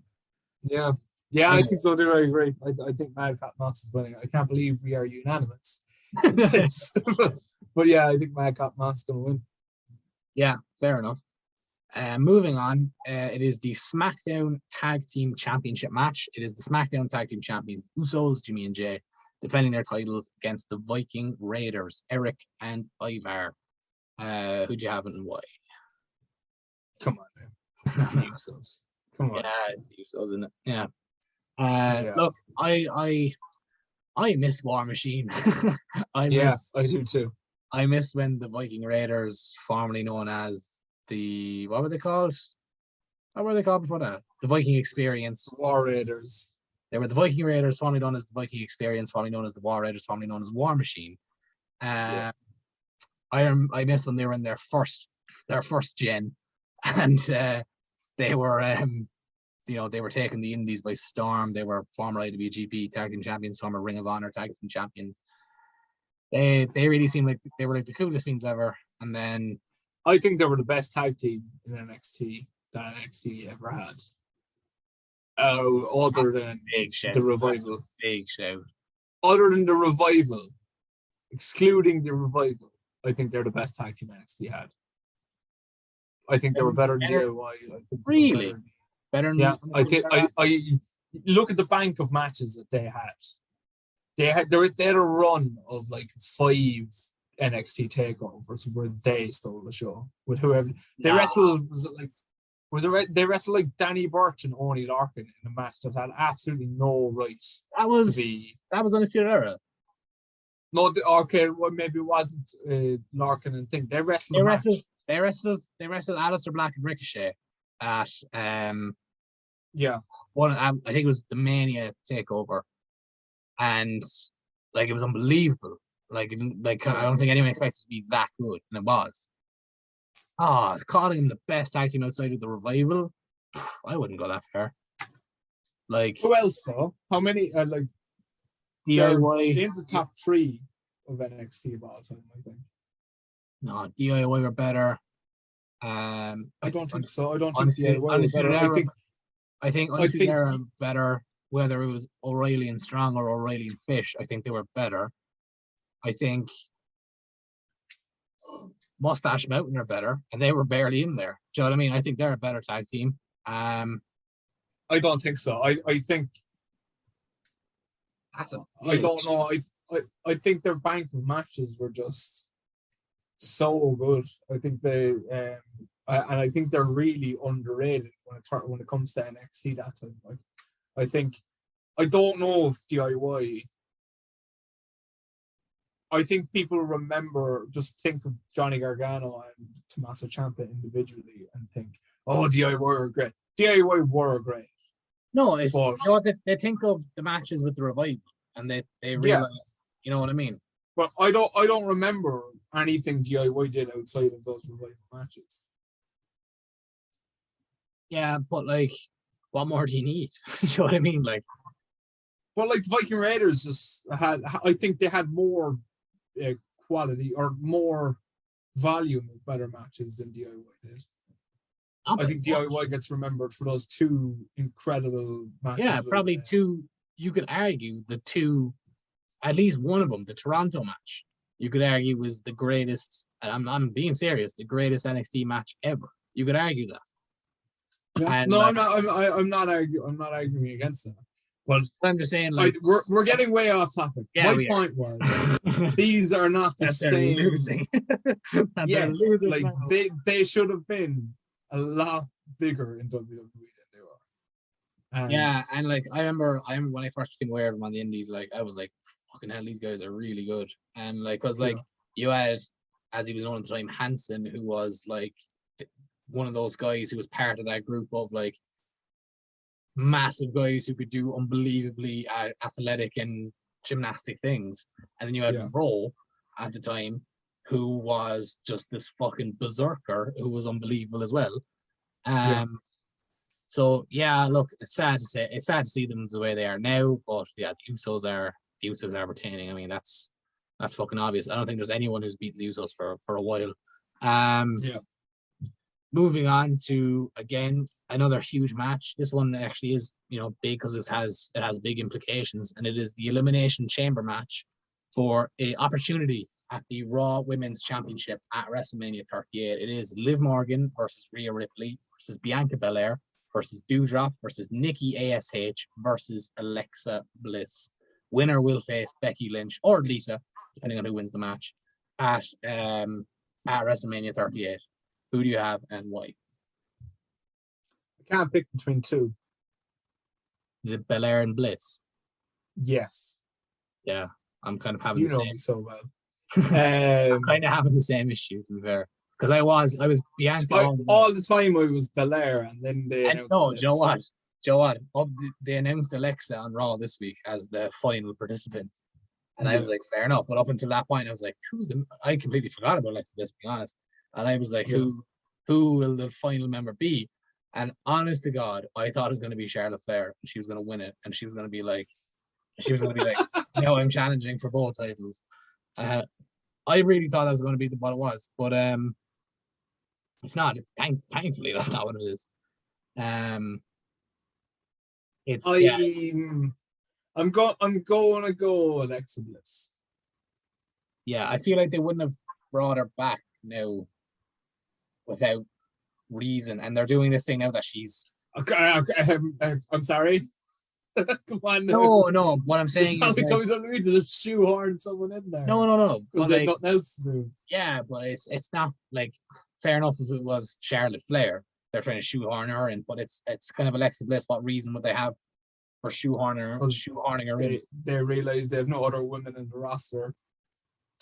think so too. I agree. I think Madcap Moss is winning. I can't believe we are unanimous. But yeah, I think Madcap Moss is going to win. Yeah, fair enough. Moving on, it is the SmackDown Tag Team Championship match. It is the SmackDown Tag Team Champions, Usos, Jimmy and Jay, defending their titles against the Viking Raiders, Eric and Ivar. Who'd you have and why? Come on, man. It's the Usos. Come on. Yeah, it's Usos, isn't it? Yeah. Look, I miss War Machine. I do too. I miss when the Viking Raiders, formerly known as the what were they called? What were they called before that? The Viking Experience. War Raiders. They were the Viking Raiders, formerly known as the Viking Experience, formerly known as the War Raiders, formerly known as War Machine. I miss when they were in their first gen, and they were they were taking the Indies by storm. They were former IWGP Tag Team Champions, former Ring of Honor Tag Team Champions. They really seemed like they were like the coolest things ever. And then I think they were the best tag team in NXT that NXT ever had. Other than the Revival. Big shout. Other than the Revival, excluding the Revival, I think they're the best tag team NXT had. I think they were better than DIY. Really? Better than I think I look at the bank of matches that they had. They had a run of like 5 NXT takeovers where they stole the show with whoever they wrestled. They wrestled like Danny Burch and Oney Larkin in a match that had absolutely no right. That was Undisputed Era. No, maybe it wasn't Larkin and thing. They wrestled. They wrestled Aleister Black and Ricochet at I think it was the Mania takeover, and like it was unbelievable. I don't think anyone expected it to be that good, and it was. Calling him the best tag team outside of the Revival, I wouldn't go that far. Like, who else though? How many? Like DIY in the top 3 of NXT of all time, I think. No, DIY were better. I don't think so. I don't think DIY were better. I think Undisputed Era better. Whether it was O'Reilly and Strong or O'Reilly and Fish, I think they were better. I think Mustache Mountain are better, and they were barely in there. Do you know what I mean? I think they're a better tag team. I don't think so. I think I don't know. I think their bank of matches were just so good. I think they I think they're really underrated when it comes to NXT that time. I don't know if DIY. I think people think of Johnny Gargano and Tommaso Ciampa individually and think, oh, DIY were great. DIY were great. No, they think of the matches with the Revival and they realize, you know what I mean? But I don't remember anything DIY did outside of those Revival matches. Yeah, but like, what more do you need? You know what I mean? Like, well, like the Viking Raiders just I think they had more quality or more volume of better matches than DIY did. I think DIY gets remembered for those 2 incredible matches. Yeah, probably 2. You could argue the 2, at least one of them, the Toronto match, you could argue was the greatest, and I'm being serious, the greatest NXT match ever. You could argue that. Yeah. No, I'm not arguing against that. But I'm just saying, like, we're getting way off topic. Yeah, my point was these are not the same. Losing. Yes, like now. They should have been a lot bigger in WWE than they were. And like I remember when I first became aware of them on the Indies, like I was like, fucking hell, these guys are really good. And like, cause like you had, as he was known at the time, Hansen, who was like one of those guys who was part of that group of like massive guys who could do unbelievably athletic and gymnastic things. And then you had Rowe at the time, who was just this fucking berserker who was unbelievable as well. So look, it's sad to see them the way they are now, but the Usos are retaining. I mean, that's fucking obvious. I don't think there's anyone who's beaten the Usos for a while. Moving on to, again, another huge match. This one actually is, big because it has big implications, and it is the Elimination Chamber match for a opportunity at the Raw Women's Championship at WrestleMania 38. It is Liv Morgan versus Rhea Ripley versus Bianca Belair versus Doudrop versus Nikki ASH versus Alexa Bliss. Winner will face Becky Lynch or Lita, depending on who wins the match, at WrestleMania 38. Who do you have and why? I can't pick between two. Is it Belair and Bliss? Yes. Yeah, I'm kind of having You the know same. me so well. I'm kind of having the same issue, to be fair, because I was Bianca all the time. I was Belair, and then they announced Bliss. Joe what? Joe what? They announced Alexa on Raw this week as the final participant, and I was like, fair enough. But up until that point, I was like, I completely forgot about Alexa. Let's be honest. And I was like, who will the final member be? And honest to God, I thought it was going to be Charlotte Flair, and she was going to win it, and she was going to be like, no, I'm challenging for both titles. I really thought that was going to be what it was, but it's not. It's thankfully that's not what it is. I'm going to go Alexa Bliss. Yeah, I feel like they wouldn't have brought her back now without reason, and they're doing this thing now that she's. Okay, I'm sorry. Come on. No. What I'm saying is like WWE to shoehorn someone in there. No. Because they have nothing else to do. Yeah, but it's not like fair enough if it was Charlotte Flair. They're trying to shoehorn her in, but it's kind of Alexa Bliss. What reason would they have for shoehorning her in? They realize they have no other women in the roster.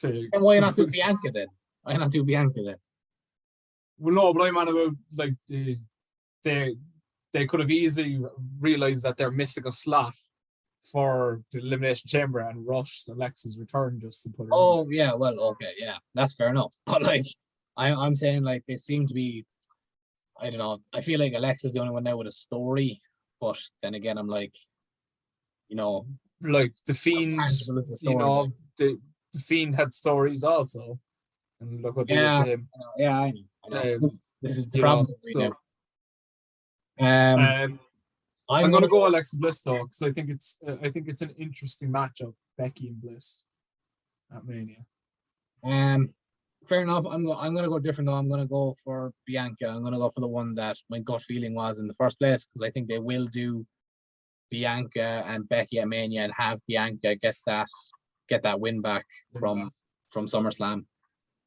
And why not do Bianca then? Why not do Bianca then? Well, no, but I'm on about like they could have easily realized that they're missing a slot for the Elimination Chamber and rushed Alexa's return just to put her. Oh yeah, well, okay, yeah, that's fair enough. But like, I'm saying like they seem to be. I don't know. I feel like Alexa's the only one now with a story, but then again, I'm like, like the Fiend. The Fiend had stories also, and look what they did to him. Yeah, I know. This is the problem. I'm gonna go Alexa Bliss though, because I think it's an interesting matchup, Becky and Bliss at Mania. Fair enough. I'm gonna go different though. I'm gonna go for Bianca. I'm gonna go for the one that my gut feeling was in the first place, because I think they will do Bianca and Becky at Mania and have Bianca get that win back from SummerSlam,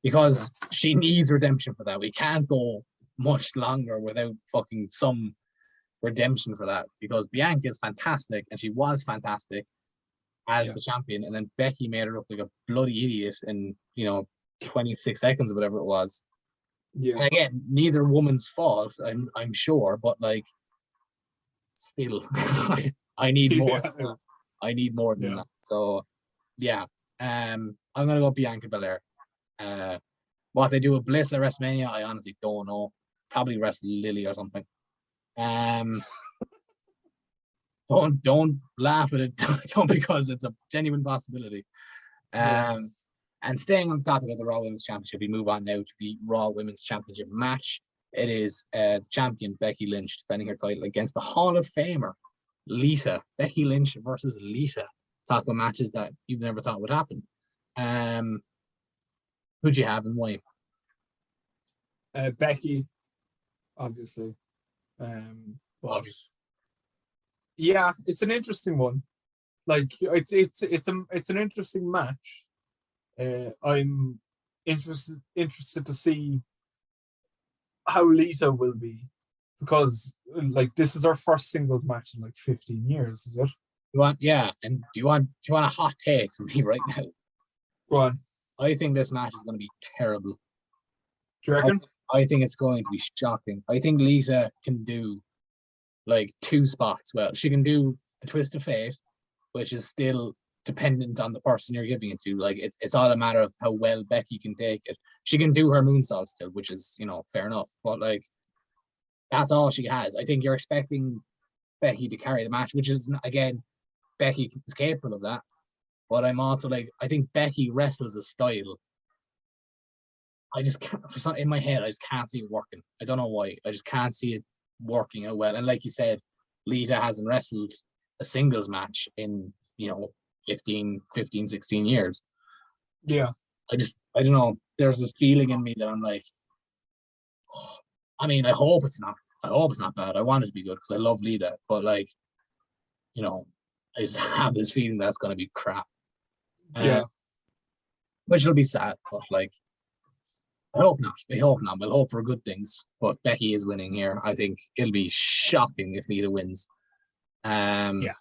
because she needs redemption for that. We can't go much longer without fucking some redemption for that, because Bianca is fantastic and she was fantastic as the champion, and then Becky made her look like a bloody idiot in 26 seconds or whatever it was. And again, neither woman's fault, I'm sure, but like still I need more. I need more than that. So I'm gonna go Bianca Belair. What they do with Bliss at WrestleMania, I honestly don't know. Probably wrestle Lily or something. Don't laugh at it. Don't, because it's a genuine possibility. And staying on the topic of the Raw Women's Championship, we move on now to the Raw Women's Championship match. It is the champion Becky Lynch defending her title against the Hall of Famer Lita. Becky Lynch versus Lita. Talk about matches that you've never thought would happen. Who'd you have and why? Becky, obviously. But yeah, it's an interesting one. Like it's an interesting match. I'm interested to see how Lita will be, because like this is our first singles match in like 15 years, is it? Do you want a hot take from me right now? Go on. I think this match is going to be terrible. Do you reckon? I think it's going to be shocking. I think Lita can do like two spots well. She can do a twist of fate, which is still dependent on the person you're giving it to. Like it's all a matter of how well Becky can take it. She can do her moonsault still, which is fair enough. But like that's all she has. I think you're expecting Becky to carry the match, which is again, Becky is capable of that. But I'm also like, I think Becky wrestles a style. I just can't, in my head, I just can't see it working. I don't know why. I just can't see it working out well. And like you said, Lita hasn't wrestled a singles match in 15, 16 years. Yeah. I don't know. There's this feeling in me that I'm like, I mean, I hope it's not bad. I want it to be good because I love Lita, but like, I just have this feeling that's going to be crap. Yeah. Which will be sad, but like, I hope not. I hope not. We'll hope for good things. But Becky is winning here. I think it'll be shocking if Lita wins. Yeah.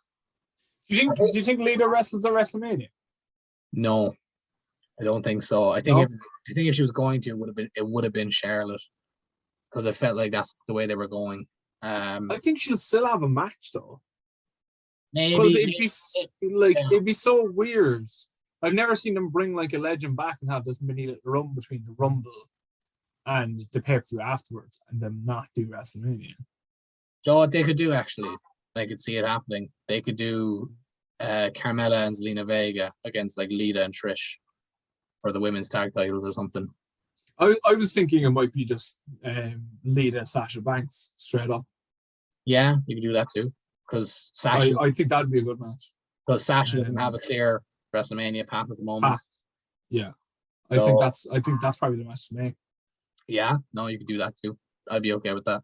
Do you think Lita wrestles at WrestleMania? No, I don't think so. I think if she was going to, it would have been Charlotte, because I felt like that's the way they were going. I think she'll still have a match though. Maybe because it'd be so weird. I've never seen them bring like a legend back and have this mini little run between the Rumble and the pay-per-view afterwards, and them not do WrestleMania. So what they could do, actually, I could see it happening. They could do Carmella and Zelina Vega against like Lita and Trish for the women's tag titles or something. I was thinking it might be just Lita, Sasha Banks straight up. Yeah, you could do that too. Because Sasha, I think that'd be a good match. Because Sasha doesn't have a clear WrestleMania path at the moment. Yeah, so, I think that's probably the match to make. Yeah, no, you could do that too. I'd be okay with that.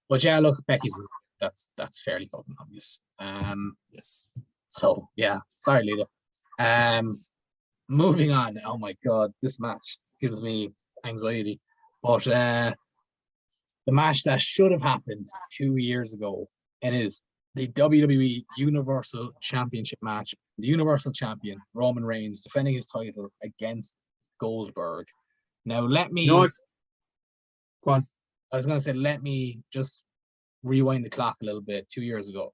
But yeah, look, Becky's that's fairly fucking obvious. Yes. So yeah, sorry, Lita. Moving on. Oh my god, this match gives me anxiety. But the match that should have happened 2 years ago, it is the WWE Universal Championship match. The Universal Champion, Roman Reigns, defending his title against Goldberg. Now, let me... Go on. I was going to say, let me just rewind the clock a little bit. 2 years ago.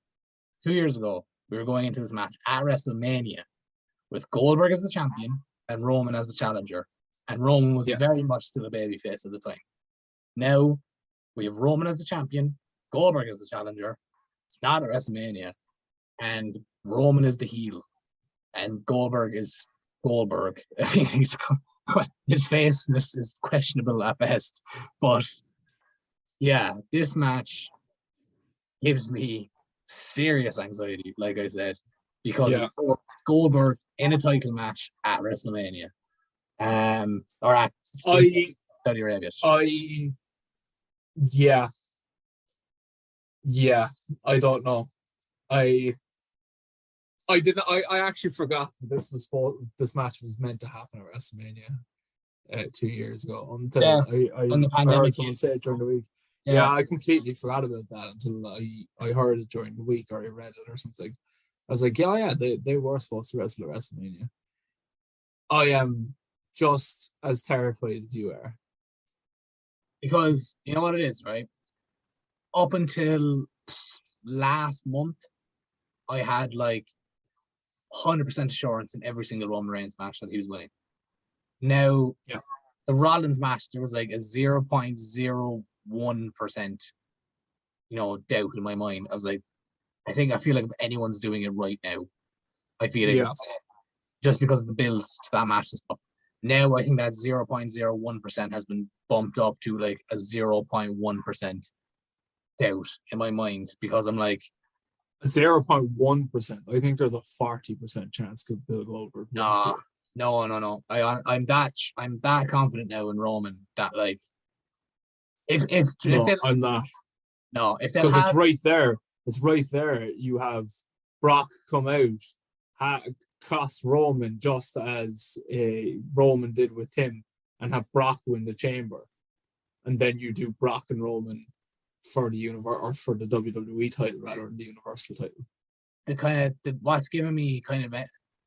2 years ago, we were going into this match at WrestleMania with Goldberg as the champion and Roman as the challenger. And Roman was very much still a babyface at the time. Now, we have Roman as the champion, Goldberg as the challenger. It's not at WrestleMania. And Roman is the heel. And Goldberg is Goldberg. I mean, his face is questionable at best. But yeah, this match gives me serious anxiety, like I said, because it's Goldberg in a title match at WrestleMania. Or at Saudi Arabia. Yeah, I don't know. I actually forgot that this match was meant to happen at WrestleMania 2 years ago until I heard someone say it during the week. Yeah, I completely forgot about that until I heard it during the week, or I read it or something. I was like, they were supposed to wrestle at WrestleMania. I am just as terrified as you are. Because you know what it is, right? Up until last month, I had like 100% assurance in every single Roman Reigns match that he was winning. Now, the Rollins match, there was like a 0.01%, doubt in my mind. I was like, I feel like if anyone's doing it right now, I feel like it's just because of the build to that match and stuff. Now I think that 0.01% has been bumped up to like a 0.1% doubt in my mind, because I'm like 0.1%. I think there's a 40% chance could Bill Goldberg. No. I'm that confident now in Roman that like I'm not. No, if because it's right there. It's right there. You have Brock come out, cost Roman just as Roman did with him, and have Brock win the Chamber, and then you do Brock and Roman for the for the WWE title rather than the Universal title. What's giving me kind of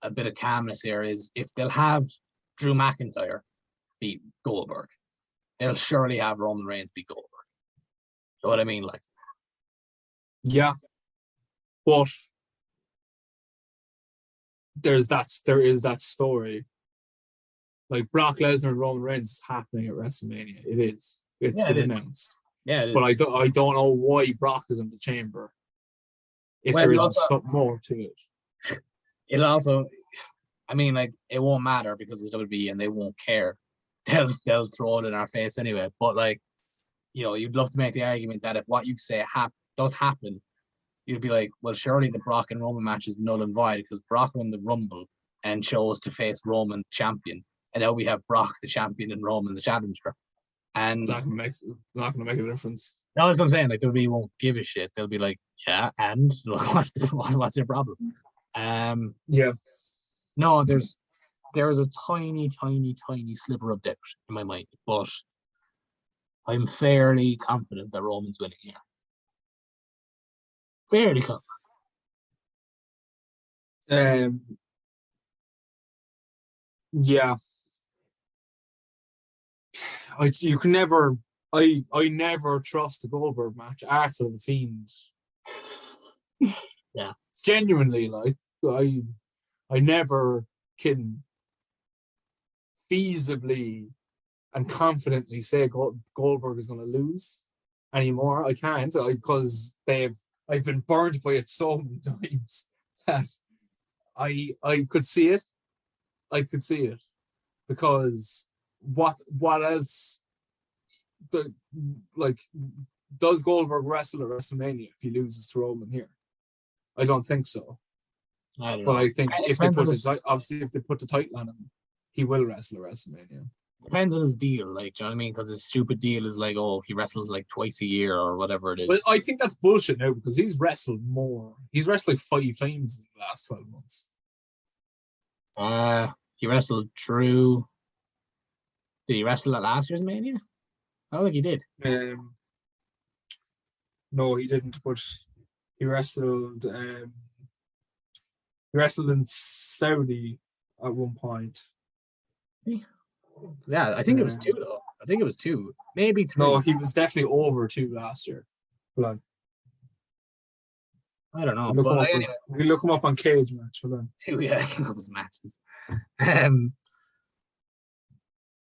a bit of calmness here is if they'll have Drew McIntyre beat Goldberg, they'll surely have Roman Reigns beat Goldberg. You know what I mean? Like, yeah, but there is that story. Like Brock Lesnar and Roman Reigns is happening at WrestleMania. It is. It's been announced. Yeah, it is. But I don't know why Brock is in the Chamber. If there isn't something more to it. It'll also, I mean, like, it won't matter because it's WWE and they won't care. They'll throw it in our face anyway. But like, you'd love to make the argument that if what you say does happen, you'd be like, well, surely the Brock and Roman match is null and void because Brock won the Rumble and chose to face Roman champion, and now we have Brock the champion and Roman the challenger. And not gonna make a difference. No, that's what I'm saying. Like, WWE won't give a shit. They'll be like, yeah, and what's your problem? Yeah. No, there's there is a tiny, tiny, tiny sliver of doubt in my mind, but I'm fairly confident that Roman's winning here. Fairly confident. Yeah. You can never. I never trust the Goldberg match after the Fiend. Yeah. Genuinely, like I never can feasibly and confidently say Goldberg is going to lose anymore. I can't because I've been burned by it so many times that I could see it. I could see it because what else? Does Goldberg wrestle at WrestleMania if he loses to Roman here? I don't think so. I don't know. But I think if they put the title on him, he will wrestle at WrestleMania. Depends on his deal, like, do you know what I mean? Because his stupid deal is like, oh, he wrestles like twice a year or whatever it is. Well, I think that's bullshit now because he's wrestled more. He's wrestled like 5 times in the last 12 months. He wrestled through. Did he wrestle at last year's Mania? I don't think he did. No, he didn't. But he wrestled. He wrestled in Saudi at one point. Yeah, I think it was 2 though. I think it was 2, maybe 3. No, he was definitely over 2 last year. Hold on. I don't know. We look him up on Cage Match. Hold on. 2, yeah, I think it was matches.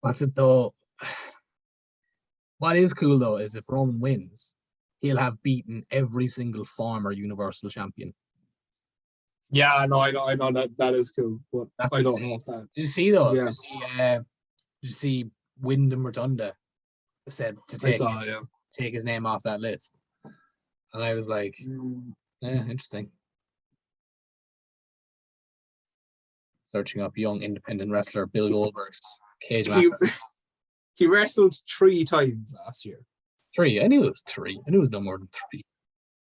What's it though? What is cool though is if Roman wins, he'll have beaten every single former Universal Champion. Yeah, I know that is cool, but That's I don't insane. know if that. Did you see though? Yeah. Did you see Wyndham Rotunda said to take his name off that list, and I was like, interesting. Searching up young independent wrestler Bill Goldberg's cage match. He wrestled 3 times last year. 3? I knew it was 3. I knew it was no more than 3.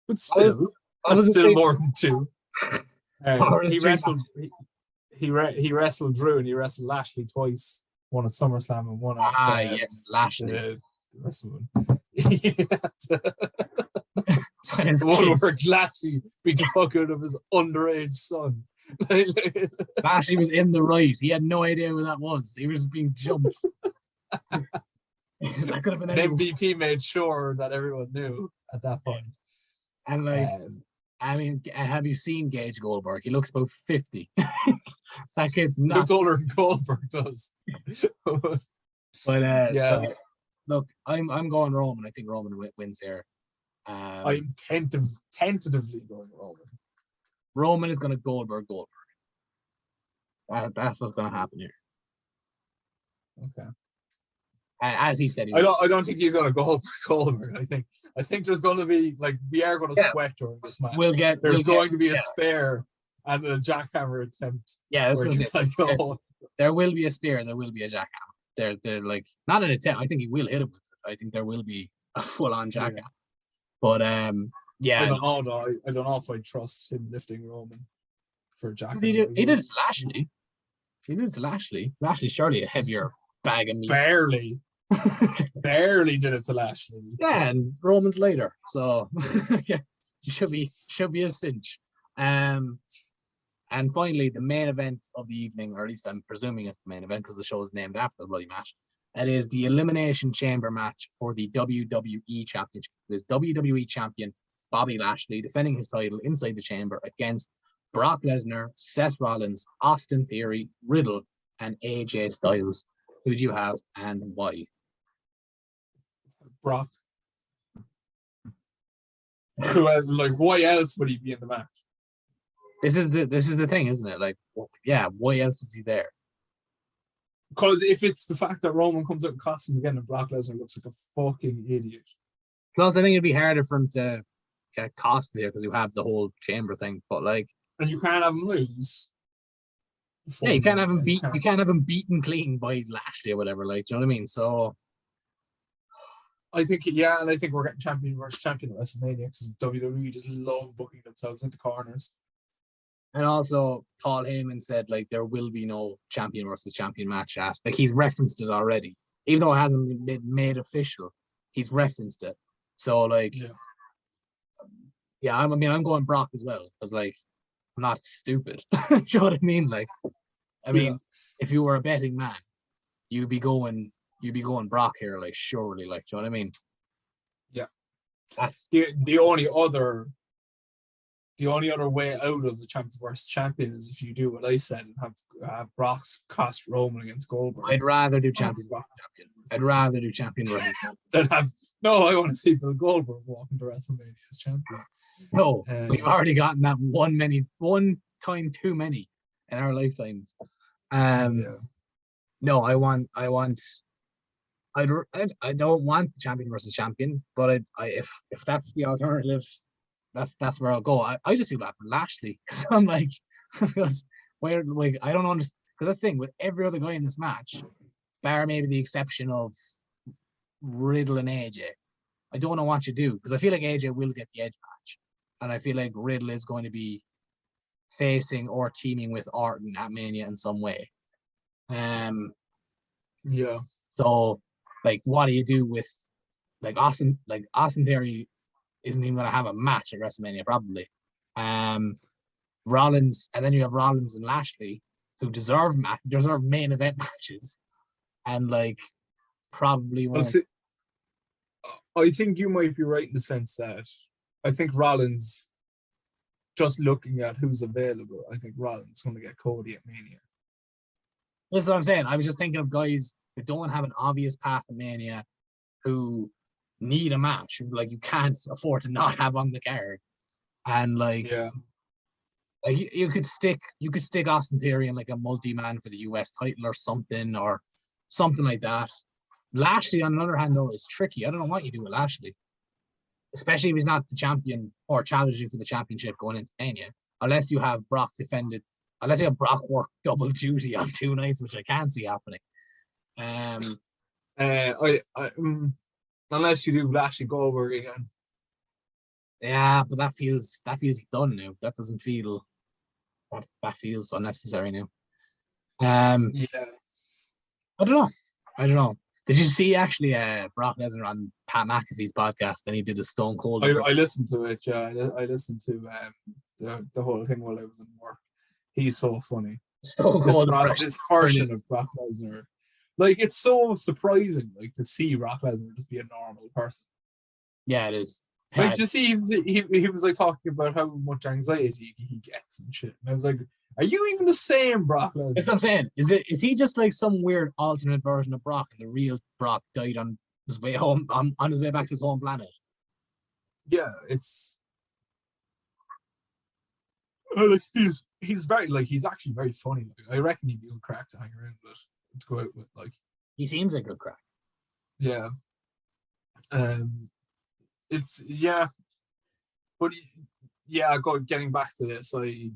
But still, that's still more than 2. He wrestled Drew and he wrestled Lashley twice. One at SummerSlam and one at yes, Lashley. The one where Lashley beat the fuck out of his underage son. Lashley was in the right. He had no idea who that was. He was being jumped. That could have been anyone. MVP made sure that everyone knew at that point. And I mean, have you seen Gage Goldberg? He looks about 50. That kid's not. Looks older than Goldberg does. But yeah. So, look, I'm going Roman. I think Roman wins here. I'm tentatively going Roman. Roman is going to Goldberg. That's what's going to happen here. Okay. As he said, I don't think he's going to Goldberg. I think there's going to be we are going to sweat during this match. There's going to be a spare and a jackhammer attempt. Yeah, there will be a spear. There will be a jackhammer. They're like not an attempt. I think he will hit him with it. I think there will be a full-on jackhammer. Yeah. But yeah, I don't know though. I don't know if I trust him lifting Roman for a jackhammer. He did it to Lashley. Lashley's surely a heavier bag of meat. Barely did it to Lashley. Yeah, and Roman's later, so yeah, should be a cinch. And finally, the main event of the evening, or at least I'm presuming it's the main event because the show is named after the bloody match. It is the Elimination Chamber match for the WWE Championship. This WWE Champion Bobby Lashley defending his title inside the chamber against Brock Lesnar, Seth Rollins, Austin Theory, Riddle, and AJ Styles. Who do you have and why? Brock. Why else would he be in the match? This is the thing, isn't it? Like, yeah, why else is he there? Because if it's the fact that Roman comes out in costume again and Brock Lesnar looks like a fucking idiot. Plus, I think it'd be harder for him to get cost here because you have the whole chamber thing. But and you can't have him lose. Yeah, you can't have him beat. You can't have him beaten clean by Lashley or whatever. Do you know what I mean? So, I think and I think we're getting champion versus champion at WrestleMania because WWE just love booking themselves into corners. And also, Paul Heyman said like there will be no champion versus champion match at. Like he's referenced it already, even though it hasn't been made official. He's referenced it. So like, yeah, I'm going Brock as well because like I'm not stupid. Do you know what I mean? Like, I mean, if you were a betting man, you'd be going Brock here, like surely, like, do you know what I mean? Yeah. That's the only other way out of the champion versus champion is if you do what I said and have Brock's cost Roman against Goldberg. I'd rather do champion. I'd rather do champion versus champion. I want to see Bill Goldberg walking to WrestleMania as champion. No, we've already gotten that one time too many in our lifetimes. No, I don't want the champion versus champion, but if that's the alternative, that's where I'll go. I just feel bad for Lashley because I'm like, because where like I don't understand because that's the thing with every other guy in this match, bar maybe the exception of Riddle and AJ. I don't know what you do because I feel like AJ will get the edge match, and I feel like Riddle is going to be facing or teaming with Orton at Mania in some way. Yeah. So, like, what do you do with like Austin Theory isn't even going to have a match at WrestleMania probably. Rollins, and then you have Rollins and Lashley who deserve main event matches, and like probably won't. I think you might be right in the sense that I think Rollins, just looking at who's available, I think Rollins going to get Cody at Mania. That's what I'm saying. I was just thinking of guys who don't have an obvious path to Mania, who need a match, like you can't afford to not have on the card, and like, like you could stick Austin Theory in like a multi-man for the US title or something like that. Lashley, on the other hand, though, is tricky. I don't know what you do with Lashley, especially if he's not the champion or challenging for the championship going into Mania, unless you have Brock work double duty on 2 nights, which I can't see happening. Unless you do Lashley Goldberg again. Yeah, but that feels done now. That doesn't feel that feels unnecessary now. I don't know. Did you see actually Brock Lesnar on Pat McAfee's podcast and he did a Stone Cold? I listened to it, I listened to the whole thing while I was in work. He's so funny. Stone Cold this version of Brock Lesnar. Like, it's so surprising, like, to see Brock Lesnar just be a normal person. Yeah, it is. Like, to see he was like talking about how much anxiety he gets and shit. And I was like, are you even the same Brock Lesnar? That's what I'm saying. Is he just like some weird alternate version of Brock, and the real Brock died on his way home, on his way back to his home planet? Yeah, it's like he's very, like, he's actually very funny. Like, I reckon he'd be a good crack to hang around with, to go out with. Like, he seems like a good crack. Yeah. It's but yeah, getting back to this, I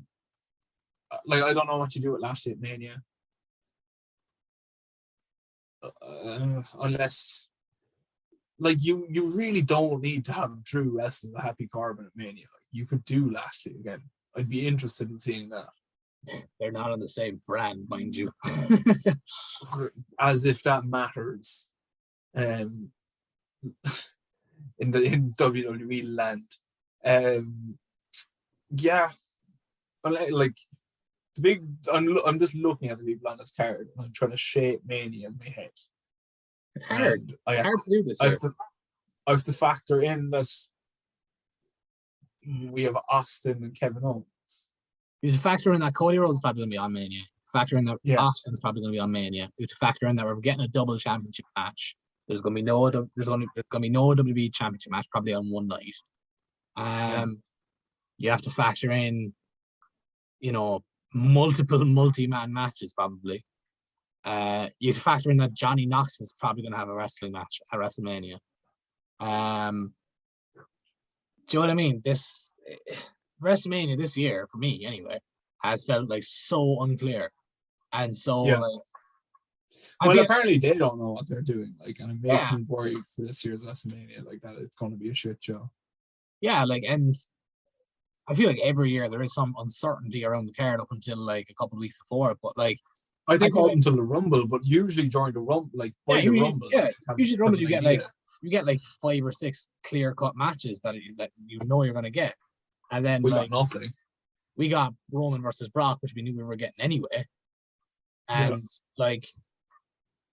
don't know what you do with Lashley at Mania, unless, like, you really don't need to have Drew wrestle the Happy Corbin at Mania. Like, you could do Lashley again. I'd be interested in seeing that. They're not on the same brand, mind you. As if that matters. In WWE land. Like, the big, I'm just looking at the people on this card and I'm trying to shape Mania in my head. It's hard. It's hard to do this. I have to factor in that we have Austin and Kevin Owens. You have to factor in that Cody Rhodes is probably going to be on Mania. Factor in that Austin's probably going to be on Mania. You have to factor in that we're getting a double championship match. There's going to be no WWE championship match probably on one night. You have to factor in, multiple multi-man matches probably. You have to factor in that Johnny Knoxville is probably going to have a wrestling match at WrestleMania. Do you know what I mean? This WrestleMania this year, for me anyway, has felt like so unclear, and so like. Well, apparently they don't know what they're doing, like, and it makes me worried for this year's WrestleMania, like, that it's going to be a shit show. Yeah, like, and I feel like every year there is some uncertainty around the card up until like a couple of weeks before it. But like, I think up until the Rumble, but usually during the Rumble, like by the Rumble, usually the Rumble you get like 5 or 6 clear cut matches that you know you're gonna get, and then we got nothing. We got Roman versus Brock, which we knew we were getting anyway, and like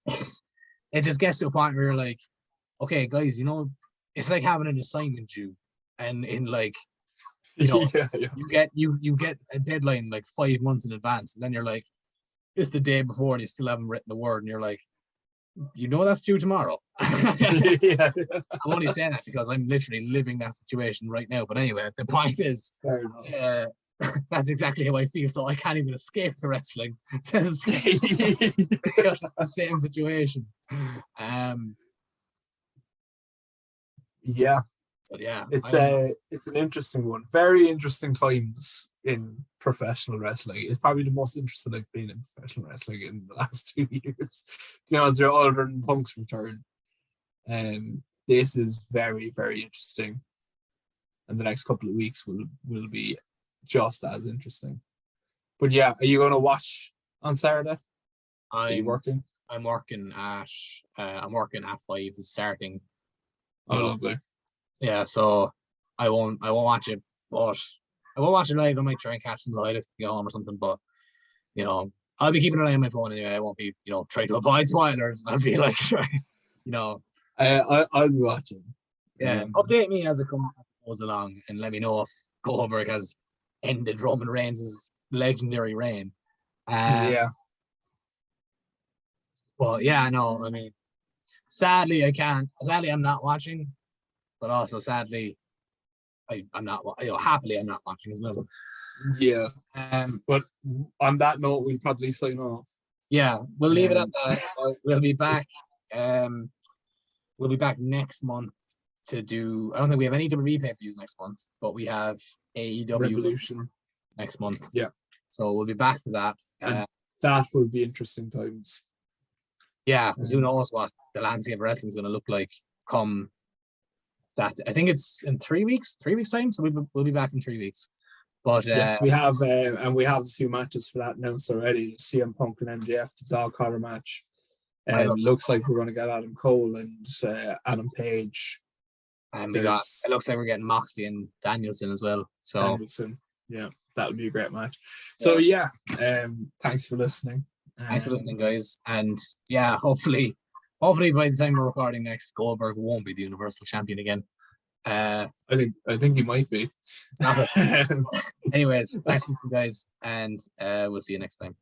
it just gets to a point where you're like, okay, guys, you know, it's like having an assignment due, and in like, you know, you get a deadline like 5 months in advance, and then you're like, it's the day before, and you still haven't written the word, and you're like, you know, that's due tomorrow. I'm only saying that because I'm literally living that situation right now. But anyway, the point is, that's exactly how I feel. So I can't even escape the wrestling because it's the same situation. But yeah, it's an interesting one. Very interesting times in professional wrestling. It's probably the most interested I've been in professional wrestling in the last 2 years. To be honest, other than Punk's return. This is very, very interesting. And the next couple of weeks will be just as interesting. But yeah, are you going to watch on Saturday? Are you working? I'm working at 5. It's starting. Oh, lovely. Yeah, so I won't watch it, but I won't watch it live. I might try and catch some highlights at home or something, but you know, I'll be keeping an eye on my phone anyway. I won't be, you know, trying to avoid spoilers. I'll be like trying, you know. I'll be watching. Yeah, update me as it goes along and let me know if Goldberg has ended Roman Reigns' legendary reign. But yeah, no, I mean, sadly I'm not watching, but also sadly I'm not, you know, happily I'm not watching as well. Yeah. But on that note, we'll probably sign off. Yeah, we'll leave it at that. We'll be back. We'll be back next month to do. I don't think we have any WWE pay-per-views next month, but we have AEW Revolution next month. Yeah. So we'll be back to that. That will be interesting times. Yeah, because who knows what the landscape of wrestling is going to look like come that. I think it's in 3 weeks. 3 weeks time. So we'll be back in 3 weeks. But yes, we have a few matches for that announced already. CM Punk and MJF, the dog collar match. Looks like we're going to get Adam Cole and Adam Page. And it looks like we're getting Moxley and Danielson as well. So Danielson, yeah, that'll be a great match. So yeah, thanks for listening. Thanks for listening, guys. And yeah, hopefully by the time we're recording next, Goldberg won't be the Universal Champion again. I think he might be. Anyways, thanks, guys, and we'll see you next time.